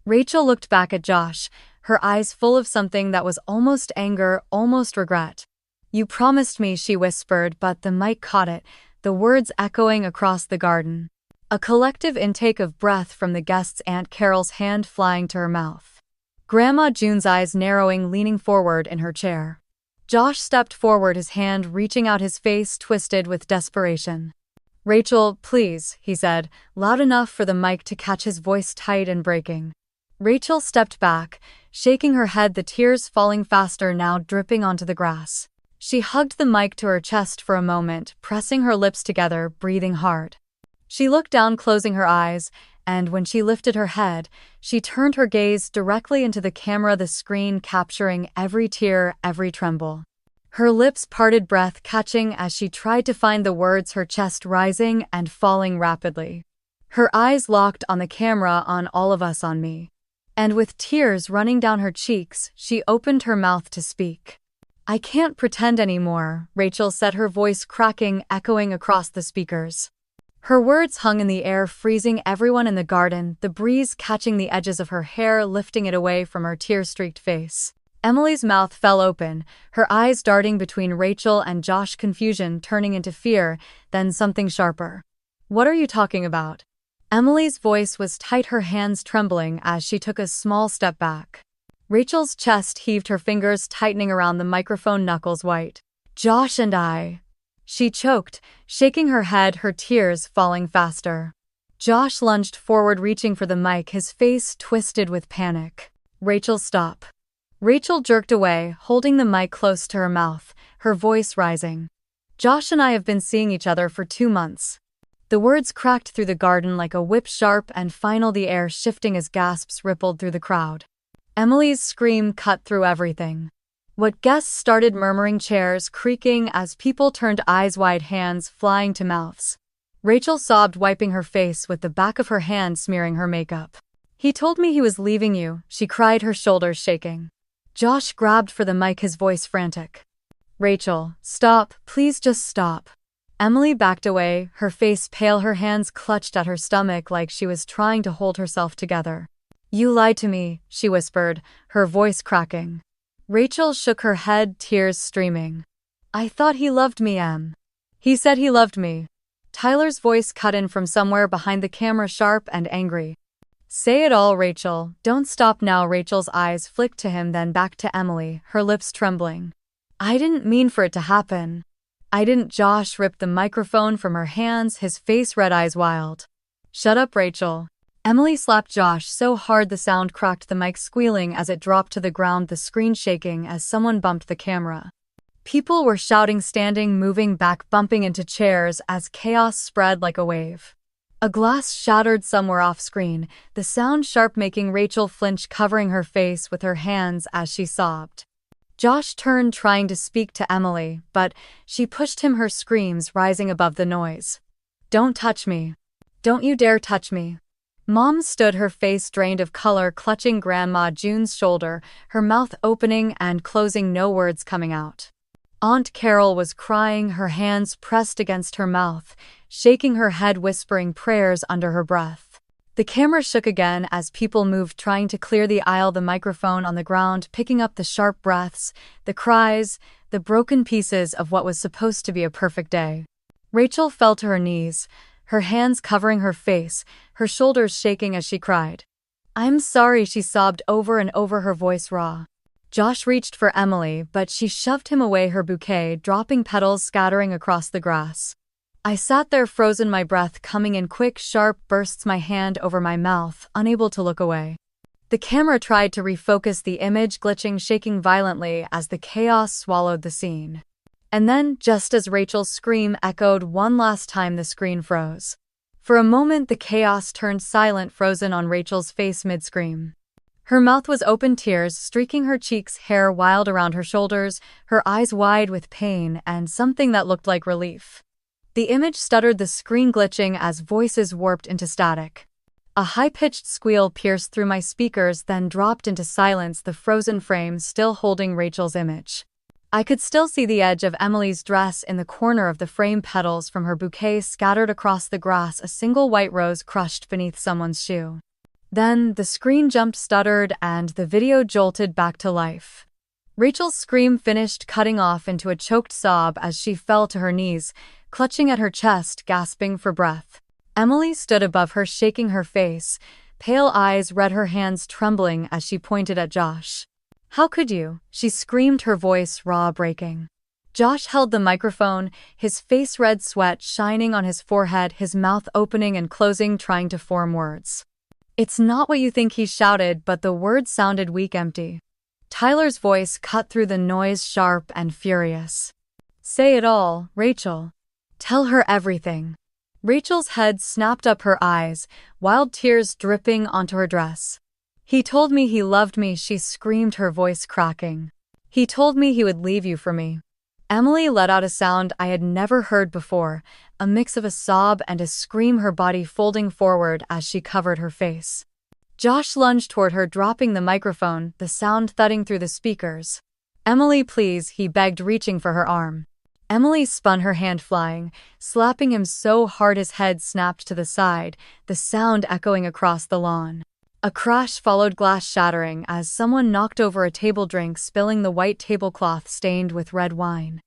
Rachel looked back at Josh, her eyes full of something that was almost anger, almost regret. "You promised me," she whispered, but the mic caught it, the words echoing across the garden. A collective intake of breath from the guests, Aunt Carol's hand flying to her mouth. Grandma June's eyes narrowing, leaning forward in her chair. Josh stepped forward, his hand reaching out, his face twisted with desperation. "Rachel, please," he said, loud enough for the mic to catch, his voice tight and breaking. Rachel stepped back, shaking her head, the tears falling faster now, dripping onto the grass. She hugged the mic to her chest for a moment, pressing her lips together, breathing hard. She looked down, closing her eyes, and when she lifted her head, she turned her gaze directly into the camera, the screen capturing every tear, every tremble. Her lips parted, breath catching as she tried to find the words, her chest rising and falling rapidly. Her eyes locked on the camera, on all of us, on me. And with tears running down her cheeks, she opened her mouth to speak. "I can't pretend anymore," Rachel said, her voice cracking, echoing across the speakers. Her words hung in the air, freezing everyone in the garden, the breeze catching the edges of her hair, lifting it away from her tear-streaked face. Emily's mouth fell open, her eyes darting between Rachel and Josh, confusion turning into fear, then something sharper. What are you talking about? Emily's voice was tight, her hands trembling as she took a small step back. Rachel's chest heaved, her fingers tightening around the microphone, knuckles white. Josh and I. She choked, shaking her head, her tears falling faster. Josh lunged forward, reaching for the mic, his face twisted with panic. Rachel, stop. Rachel jerked away, holding the mic close to her mouth, her voice rising. Josh and I have been seeing each other for 2 months. The words cracked through the garden like a whip, sharp and final, the air shifting as gasps rippled through the crowd. Emily's scream cut through everything. What guests started murmuring, chairs creaking as people turned eyes wide, hands flying to mouths. Rachel sobbed, wiping her face with the back of her hand, smearing her makeup. He told me he was leaving you, she cried, her shoulders shaking. Josh grabbed for the mic, his voice frantic. Rachel, stop, please just stop. Emily backed away, her face pale, her hands clutched at her stomach like she was trying to hold herself together. You lied to me, she whispered, her voice cracking. Rachel shook her head, tears streaming. I thought he loved me, Em. He said he loved me. Tyler's voice cut in from somewhere behind the camera, sharp and angry. Say it all, Rachel, don't stop now. Rachel's eyes flicked to him, then back to Emily, her lips trembling. I didn't mean for it to happen. I didn't. Josh ripped the microphone from her hands, his face red, eyes wild. Shut up, Rachel. Emily slapped Josh so hard the sound cracked, the mic squealing as it dropped to the ground, the screen shaking as someone bumped the camera. People were shouting, standing, moving back, bumping into chairs as chaos spread like a wave. A glass shattered somewhere off screen, the sound sharp, making Rachel flinch, covering her face with her hands as she sobbed. Josh turned, trying to speak to Emily, but she pushed him, her screams rising above the noise. Don't touch me. Don't you dare touch me. Mom stood, her face drained of color, clutching Grandma June's shoulder, her mouth opening and closing, no words coming out. Aunt Carol was crying, her hands pressed against her mouth, shaking her head, whispering prayers under her breath. The camera shook again as people moved, trying to clear the aisle, the microphone on the ground, picking up the sharp breaths, the cries, the broken pieces of what was supposed to be a perfect day. Rachel fell to her knees, her hands covering her face, her shoulders shaking as she cried. I'm sorry, she sobbed over and over, her voice raw. Josh reached for Emily, but she shoved him away, her bouquet dropping, petals scattering across the grass. I sat there frozen, my breath coming in quick, sharp bursts, my hand over my mouth, unable to look away. The camera tried to refocus the image, glitching, shaking violently as the chaos swallowed the scene. And then, just as Rachel's scream echoed one last time, the screen froze. For a moment, the chaos turned silent, frozen on Rachel's face mid-scream. Her mouth was open, tears streaking her cheeks, hair wild around her shoulders, her eyes wide with pain and something that looked like relief. The image stuttered, the screen glitching as voices warped into static. A high-pitched squeal pierced through my speakers, then dropped into silence, the frozen frame still holding Rachel's image. I could still see the edge of Emily's dress in the corner of the frame, petals from her bouquet scattered across the grass, a single white rose crushed beneath someone's shoe. Then, the screen jumped, stuttered, and the video jolted back to life. Rachel's scream finished, cutting off into a choked sob as she fell to her knees, clutching at her chest, gasping for breath. Emily stood above her, shaking her face, pale eyes red, her hands trembling as she pointed at Josh. How could you? She screamed, her voice raw, breaking. Josh held the microphone, his face red, sweat shining on his forehead, his mouth opening and closing, trying to form words. It's not what you think, he shouted, but the words sounded weak, empty. Tyler's voice cut through the noise, sharp and furious. Say it all, Rachel. Tell her everything. Rachel's head snapped up, her eyes, wild tears dripping onto her dress. He told me he loved me, she screamed, her voice cracking. He told me he would leave you for me. Emily let out a sound I had never heard before, a mix of a sob and a scream, her body folding forward as she covered her face. Josh lunged toward her, dropping the microphone, the sound thudding through the speakers. Emily, please, he begged, reaching for her arm. Emily spun, her hand flying, slapping him so hard his head snapped to the side, the sound echoing across the lawn. A crash followed, glass shattering as someone knocked over a table drink, spilling the white tablecloth stained with red wine.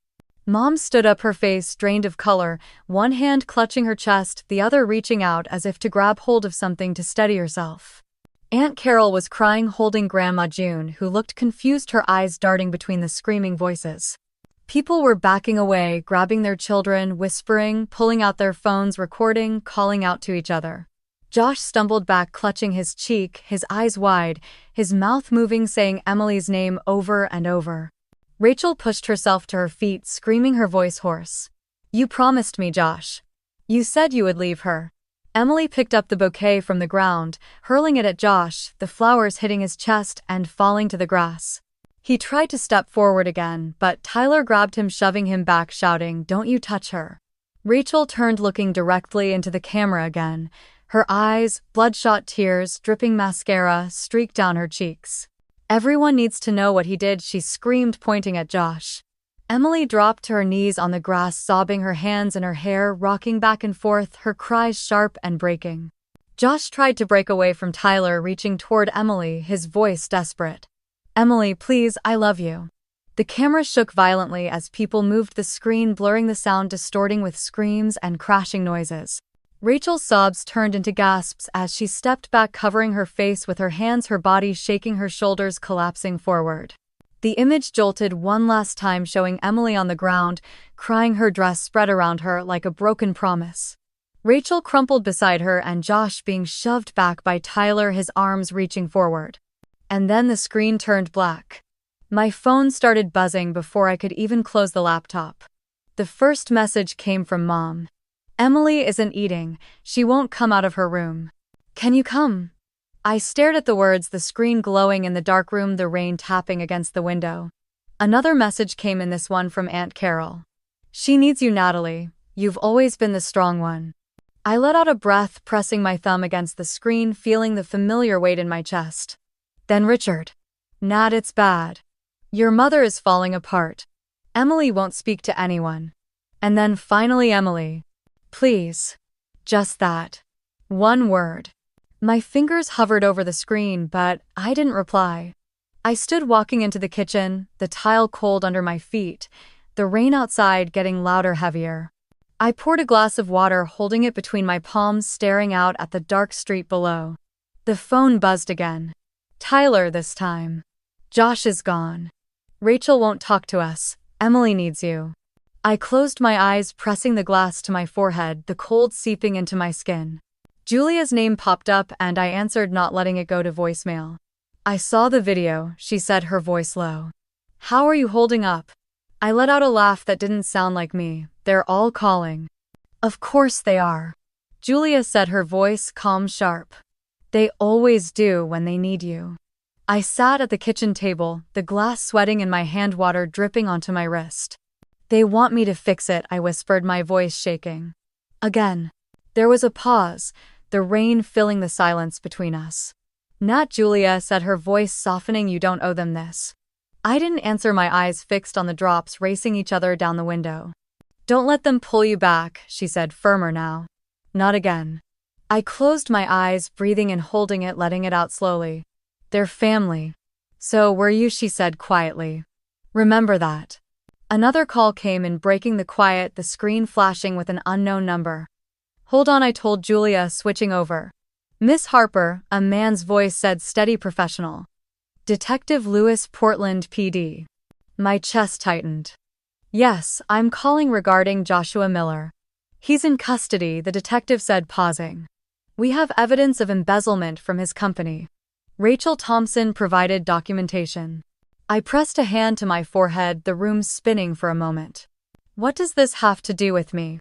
Mom stood up, her face drained of color, one hand clutching her chest, the other reaching out as if to grab hold of something to steady herself. Aunt Carol was crying, holding Grandma June, who looked confused, her eyes darting between the screaming voices. People were backing away, grabbing their children, whispering, pulling out their phones, recording, calling out to each other. Josh stumbled back, clutching his cheek, his eyes wide, his mouth moving, saying Emily's name over and over. Rachel pushed herself to her feet, screaming, her voice hoarse. "You promised me, Josh. You said you would leave her." Emily picked up the bouquet from the ground, hurling it at Josh, the flowers hitting his chest and falling to the grass. He tried to step forward again, but Tyler grabbed him, shoving him back, shouting, "Don't you touch her." Rachel turned, looking directly into the camera again. Her eyes, bloodshot tears, dripping mascara, streaked down her cheeks. "Everyone needs to know what he did," she screamed, pointing at Josh. Emily dropped to her knees on the grass, sobbing, her hands in her hair, rocking back and forth, her cries sharp and breaking. Josh tried to break away from Tyler, reaching toward Emily, his voice desperate. "Emily, please, I love you." The camera shook violently as people moved the screen, blurring the sound, distorting with screams and crashing noises. Rachel's sobs turned into gasps as she stepped back, covering her face with her hands, her body shaking, her shoulders collapsing forward. The image jolted one last time, showing Emily on the ground, crying, her dress spread around her like a broken promise. Rachel crumpled beside her, and Josh being shoved back by Tyler, his arms reaching forward. And then the screen turned black. My phone started buzzing before I could even close the laptop. The first message came from Mom. "Emily isn't eating. She won't come out of her room. Can you come?" I stared at the words, the screen glowing in the dark room, the rain tapping against the window. Another message came in, this one from Aunt Carol. "She needs you, Natalie. You've always been the strong one." I let out a breath, pressing my thumb against the screen, feeling the familiar weight in my chest. Then Richard. "Nat, it's bad. Your mother is falling apart. Emily won't speak to anyone." And then finally, "Emily. Please." Just that. One word. My fingers hovered over the screen, but I didn't reply. I stood walking into the kitchen, the tile cold under my feet, the rain outside getting louder, heavier. I poured a glass of water, holding it between my palms, staring out at the dark street below. The phone buzzed again. Tyler this time. "Josh is gone. Rachel won't talk to us. Emily needs you." I closed my eyes, pressing the glass to my forehead, the cold seeping into my skin. Julia's name popped up and I answered, not letting it go to voicemail. "I saw the video," she said, her voice low. "How are you holding up?" I let out a laugh that didn't sound like me. "They're all calling." "Of course they are," Julia said, her voice calm, sharp. "They always do when they need you." I sat at the kitchen table, the glass sweating and my hand, water dripping onto my wrist. "They want me to fix it," I whispered, my voice shaking. Again. There was a pause, the rain filling the silence between us. "Nat," Julia said, her voice softening, "you don't owe them this." I didn't answer, my eyes fixed on the drops racing each other down the window. "Don't let them pull you back," she said, firmer now. "Not again." I closed my eyes, breathing and holding it, letting it out slowly. "They're family." "So were you," she said quietly. "Remember that." Another call came in, breaking the quiet, the screen flashing with an unknown number. "Hold on," I told Julia, switching over. "Miss Harper," a man's voice said, steady, professional. "Detective Lewis, Portland PD." My chest tightened. "Yes, I'm calling regarding Joshua Miller. He's in custody," the detective said, pausing. "We have evidence of embezzlement from his company." Rachel Thompson provided documentation. I pressed a hand to my forehead, the room spinning for a moment. "What does this have to do with me?"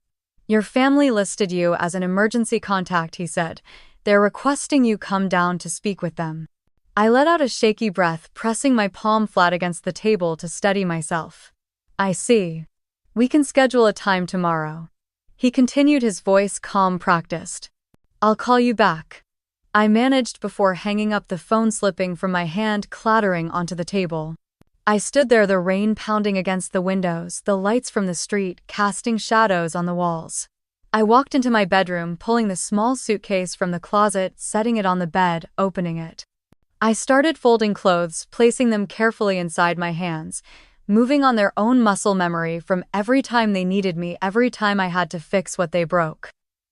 "Your family listed you as an emergency contact," he said. "They're requesting you come down to speak with them." I let out a shaky breath, pressing my palm flat against the table to steady myself. "I see. We can schedule a time tomorrow." He continued, his voice calm, practiced. "I'll call you back." I managed before hanging up the phone, slipping from my hand, clattering onto the table. I stood there, the rain pounding against the windows, the lights from the street casting shadows on the walls. I walked into my bedroom, pulling the small suitcase from the closet, setting it on the bed, opening it. I started folding clothes, placing them carefully inside my hands, moving on their own muscle memory from every time they needed me, every time I had to fix what they broke.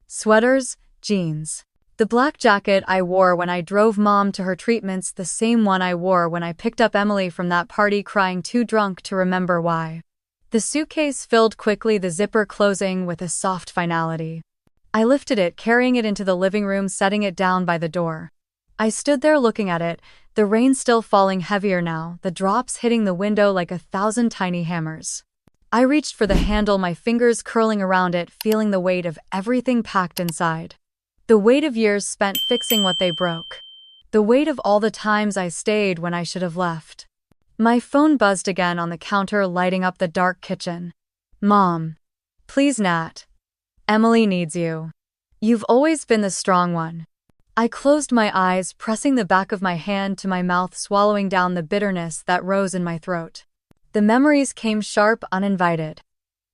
Sweaters, jeans. The black jacket I wore when I drove Mom to her treatments, the same one I wore when I picked up Emily from that party crying too drunk to remember why. The suitcase filled quickly, the zipper closing with a soft finality. I lifted it, carrying it into the living room, setting it down by the door. I stood there looking at it, the rain still falling heavier now, the drops hitting the window like 1,000 tiny hammers. I reached for the handle, my fingers curling around it, feeling the weight of everything packed inside. The weight of years spent fixing what they broke. The weight of all the times I stayed when I should have left. My phone buzzed again on the counter, lighting up the dark kitchen. Mom. Please, Nat. Emily needs you. You've always been the strong one. I closed my eyes, pressing the back of my hand to my mouth, swallowing down the bitterness that rose in my throat. The memories came sharp, uninvited.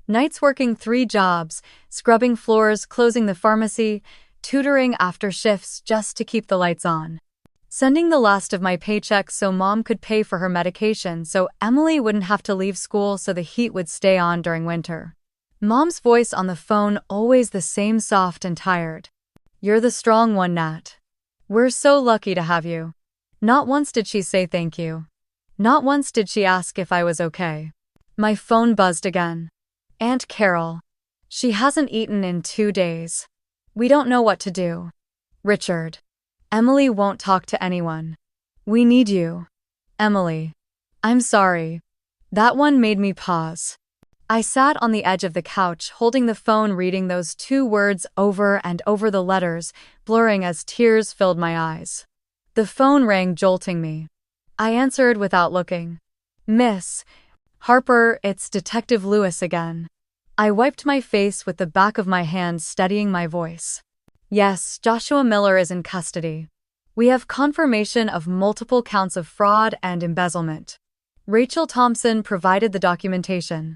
Nights working 3 jobs, scrubbing floors, closing the pharmacy, tutoring after shifts just to keep the lights on. Sending the last of my paycheck so Mom could pay for her medication, so Emily wouldn't have to leave school, so the heat would stay on during winter. Mom's voice on the phone, always the same, soft and tired. You're the strong one, Nat. We're so lucky to have you. Not once did she say thank you. Not once did she ask if I was okay. My phone buzzed again. Aunt Carol. She hasn't eaten in 2 days. We don't know what to do. Richard. Emily won't talk to anyone. We need you. Emily. I'm sorry. That one made me pause. I sat on the edge of the couch, holding the phone, reading those 2 words over and over, the letters blurring as tears filled my eyes. The phone rang, jolting me. I answered without looking. Miss Harper, it's Detective Lewis again. I wiped my face with the back of my hand, steadying my voice. Yes, Joshua Miller is in custody. We have confirmation of multiple counts of fraud and embezzlement. Rachel Thompson provided the documentation.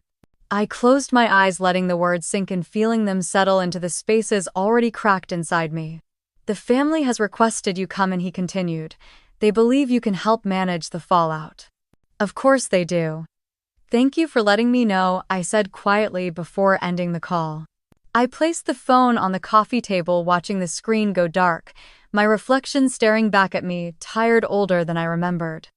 I closed my eyes, letting the words sink in, feeling them settle into the spaces already cracked inside me. The family has requested you come in, he continued. They believe you can help manage the fallout. Of course they do. Thank you for letting me know, I said quietly before ending the call. I placed the phone on the coffee table, watching the screen go dark, my reflection staring back at me, tired, older than I remembered.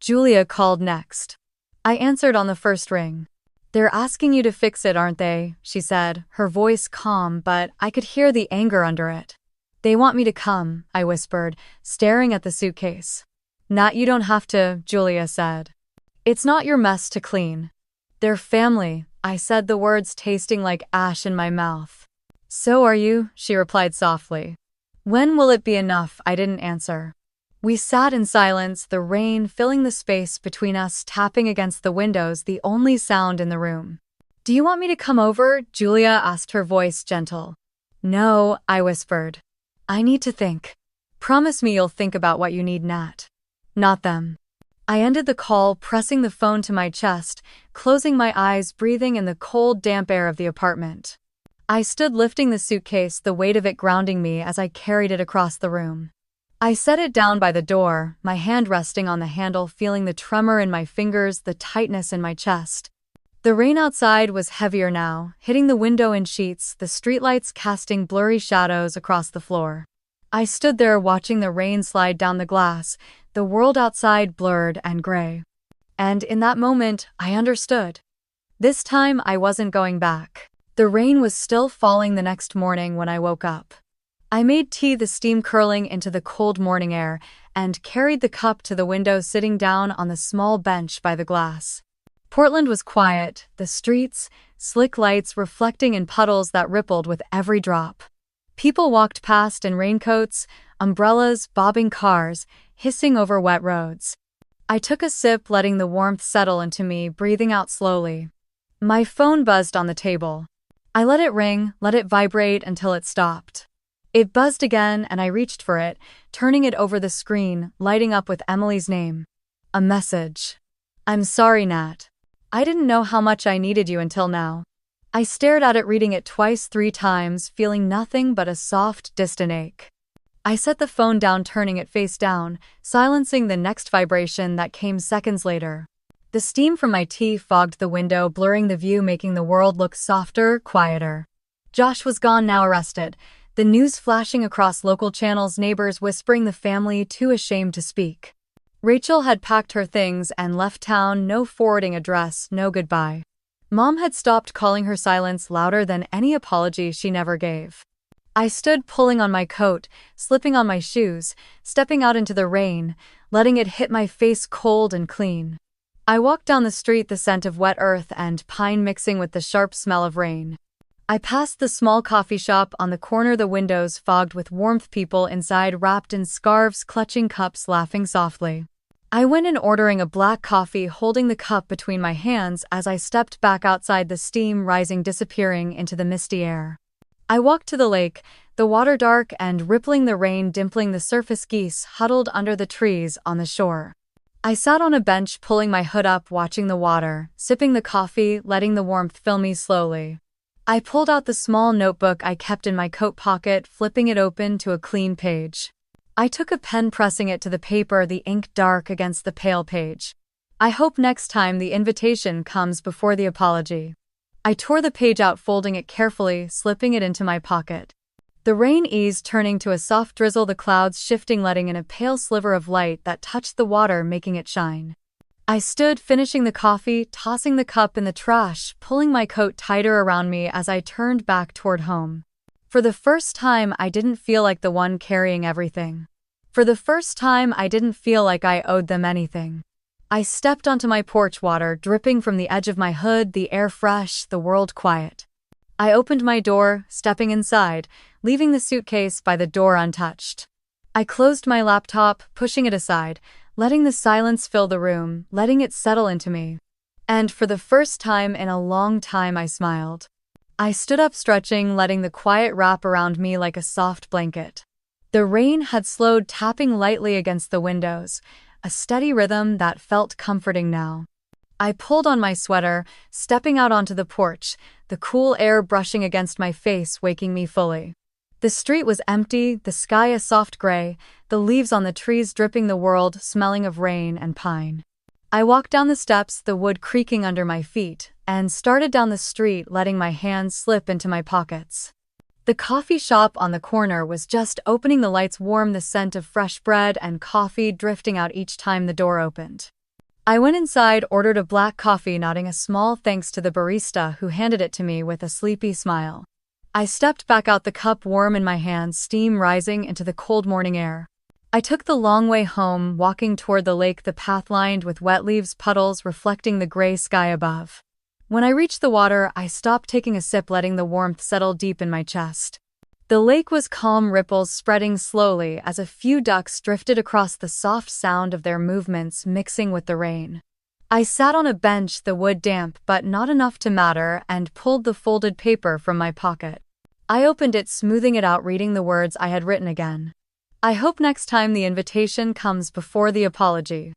Julia called next. I answered on the first ring. They're asking you to fix it, aren't they? She said, her voice calm, but I could hear the anger under it. They want me to come, I whispered, staring at the suitcase. Nat, you don't have to, Julia said. It's not your mess to clean. They're family, I said, the words tasting like ash in my mouth. So are you, she replied softly. When will it be enough? I didn't answer. We sat in silence, the rain filling the space between us, tapping against the windows, the only sound in the room. Do you want me to come over? Julia asked, her voice gentle. No, I whispered. I need to think. Promise me you'll think about what you need, Nat. Not them. I ended the call, pressing the phone to my chest, closing my eyes, breathing in the cold, damp air of the apartment. I stood lifting the suitcase, the weight of it grounding me as I carried it across the room. I set it down by the door, my hand resting on the handle, feeling the tremor in my fingers, the tightness in my chest. The rain outside was heavier now, hitting the window in sheets, the streetlights casting blurry shadows across the floor. I stood there watching the rain slide down the glass, the world outside blurred and gray. And in that moment, I understood. This time I wasn't going back. The rain was still falling the next morning when I woke up. I made tea, the steam curling into the cold morning air, and carried the cup to the window, sitting down on the small bench by the glass. Portland was quiet, the streets, slick lights reflecting in puddles that rippled with every drop. People walked past in raincoats, umbrellas, bobbing cars, hissing over wet roads. I took a sip, letting the warmth settle into me, breathing out slowly. My phone buzzed on the table. I let it ring, let it vibrate until it stopped. It buzzed again, and I reached for it, turning it over the screen, lighting up with Emily's name. A message. I'm sorry, Nat. I didn't know how much I needed you until now. I stared at it, reading it twice, 3 times, feeling nothing but a soft, distant ache. I set the phone down, turning it face down, silencing the next vibration that came seconds later. The steam from my tea fogged the window, blurring the view, making the world look softer, quieter. Josh was gone, now arrested. The news flashing across local channels, neighbors whispering, the family too ashamed to speak. Rachel had packed her things and left town, no forwarding address, no goodbye. Mom had stopped calling, her silence louder than any apology she never gave. I stood pulling on my coat, slipping on my shoes, stepping out into the rain, letting it hit my face cold and clean. I walked down the street, the scent of wet earth and pine mixing with the sharp smell of rain. I passed the small coffee shop on the corner, the windows fogged with warmth, people inside wrapped in scarves, clutching cups, laughing softly. I went in, ordering a black coffee, holding the cup between my hands as I stepped back outside, the steam rising, disappearing into the misty air. I walked to the lake, the water dark and rippling, the rain dimpling the surface, geese huddled under the trees on the shore. I sat on a bench, pulling my hood up, watching the water, sipping the coffee, letting the warmth fill me slowly. I pulled out the small notebook I kept in my coat pocket, flipping it open to a clean page. I took a pen, pressing it to the paper, the ink dark against the pale page. I hope next time the invitation comes before the apology. I tore the page out, folding it carefully, slipping it into my pocket. The rain eased, turning to a soft drizzle, the clouds shifting, letting in a pale sliver of light that touched the water, making it shine. I stood, finishing the coffee, tossing the cup in the trash, pulling my coat tighter around me as I turned back toward home. For the first time, I didn't feel like the one carrying everything. For the first time, I didn't feel like I owed them anything. I stepped onto my porch, water dripping from the edge of my hood, the air fresh, the world quiet. I opened my door, stepping inside, leaving the suitcase by the door untouched. I closed my laptop, pushing it aside, letting the silence fill the room, letting it settle into me. And for the first time in a long time, I smiled. I stood up, stretching, letting the quiet wrap around me like a soft blanket. The rain had slowed, tapping lightly against the windows, a steady rhythm that felt comforting now. I pulled on my sweater, stepping out onto the porch, the cool air brushing against my face, waking me fully. The street was empty, the sky a soft gray, the leaves on the trees dripping, the world smelling of rain and pine. I walked down the steps, the wood creaking under my feet, and started down the street, letting my hands slip into my pockets. The coffee shop on the corner was just opening, the lights warm, the scent of fresh bread and coffee drifting out each time the door opened. I went inside, ordered a black coffee, nodding a small thanks to the barista who handed it to me with a sleepy smile. I stepped back out, the cup warm in my hands, steam rising into the cold morning air. I took the long way home, walking toward the lake, the path lined with wet leaves, puddles reflecting the gray sky above. When I reached the water, I stopped, taking a sip, letting the warmth settle deep in my chest. The lake was calm, ripples spreading slowly as a few ducks drifted across, the soft sound of their movements mixing with the rain. I sat on a bench, the wood damp but not enough to matter, and pulled the folded paper from my pocket. I opened it, smoothing it out, reading the words I had written again. I hope next time the invitation comes before the apology.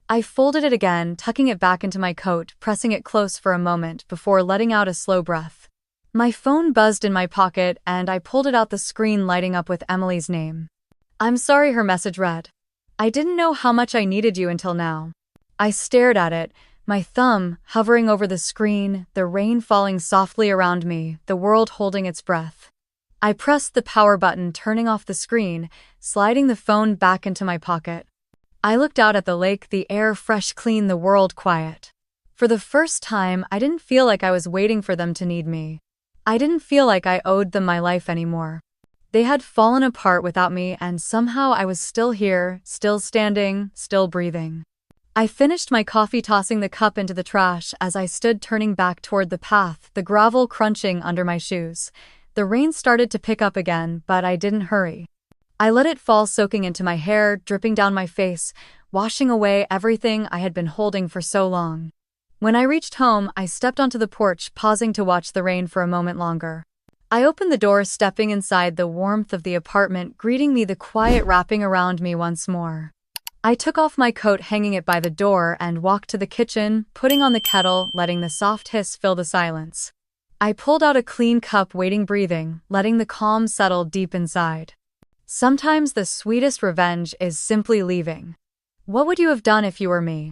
I folded it again, tucking it back into my coat, pressing it close for a moment before letting out a slow breath. My phone buzzed in my pocket and I pulled it out, the screen lighting up with Emily's name. "I'm sorry," her message read. "I didn't know how much I needed you until now." I stared at it, my thumb hovering over the screen, the rain falling softly around me, the world holding its breath. I pressed the power button, turning off the screen, sliding the phone back into my pocket. I looked out at the lake, the air fresh, clean, the world quiet. For the first time, I didn't feel like I was waiting for them to need me. I didn't feel like I owed them my life anymore. They had fallen apart without me, and somehow I was still here, still standing, still breathing. I finished my coffee, tossing the cup into the trash as I stood turning back toward the path, the gravel crunching under my shoes. The rain started to pick up again, but I didn't hurry. I let it fall, soaking into my hair, dripping down my face, washing away everything I had been holding for so long. When I reached home, I stepped onto the porch, pausing to watch the rain for a moment longer. I opened the door, stepping inside, the warmth of the apartment greeting me, the quiet wrapping around me once more. I took off my coat, hanging it by the door, and walked to the kitchen, putting on the kettle, letting the soft hiss fill the silence. I pulled out a clean cup, waiting, breathing, letting the calm settle deep inside. Sometimes the sweetest revenge is simply leaving. What would you have done if you were me?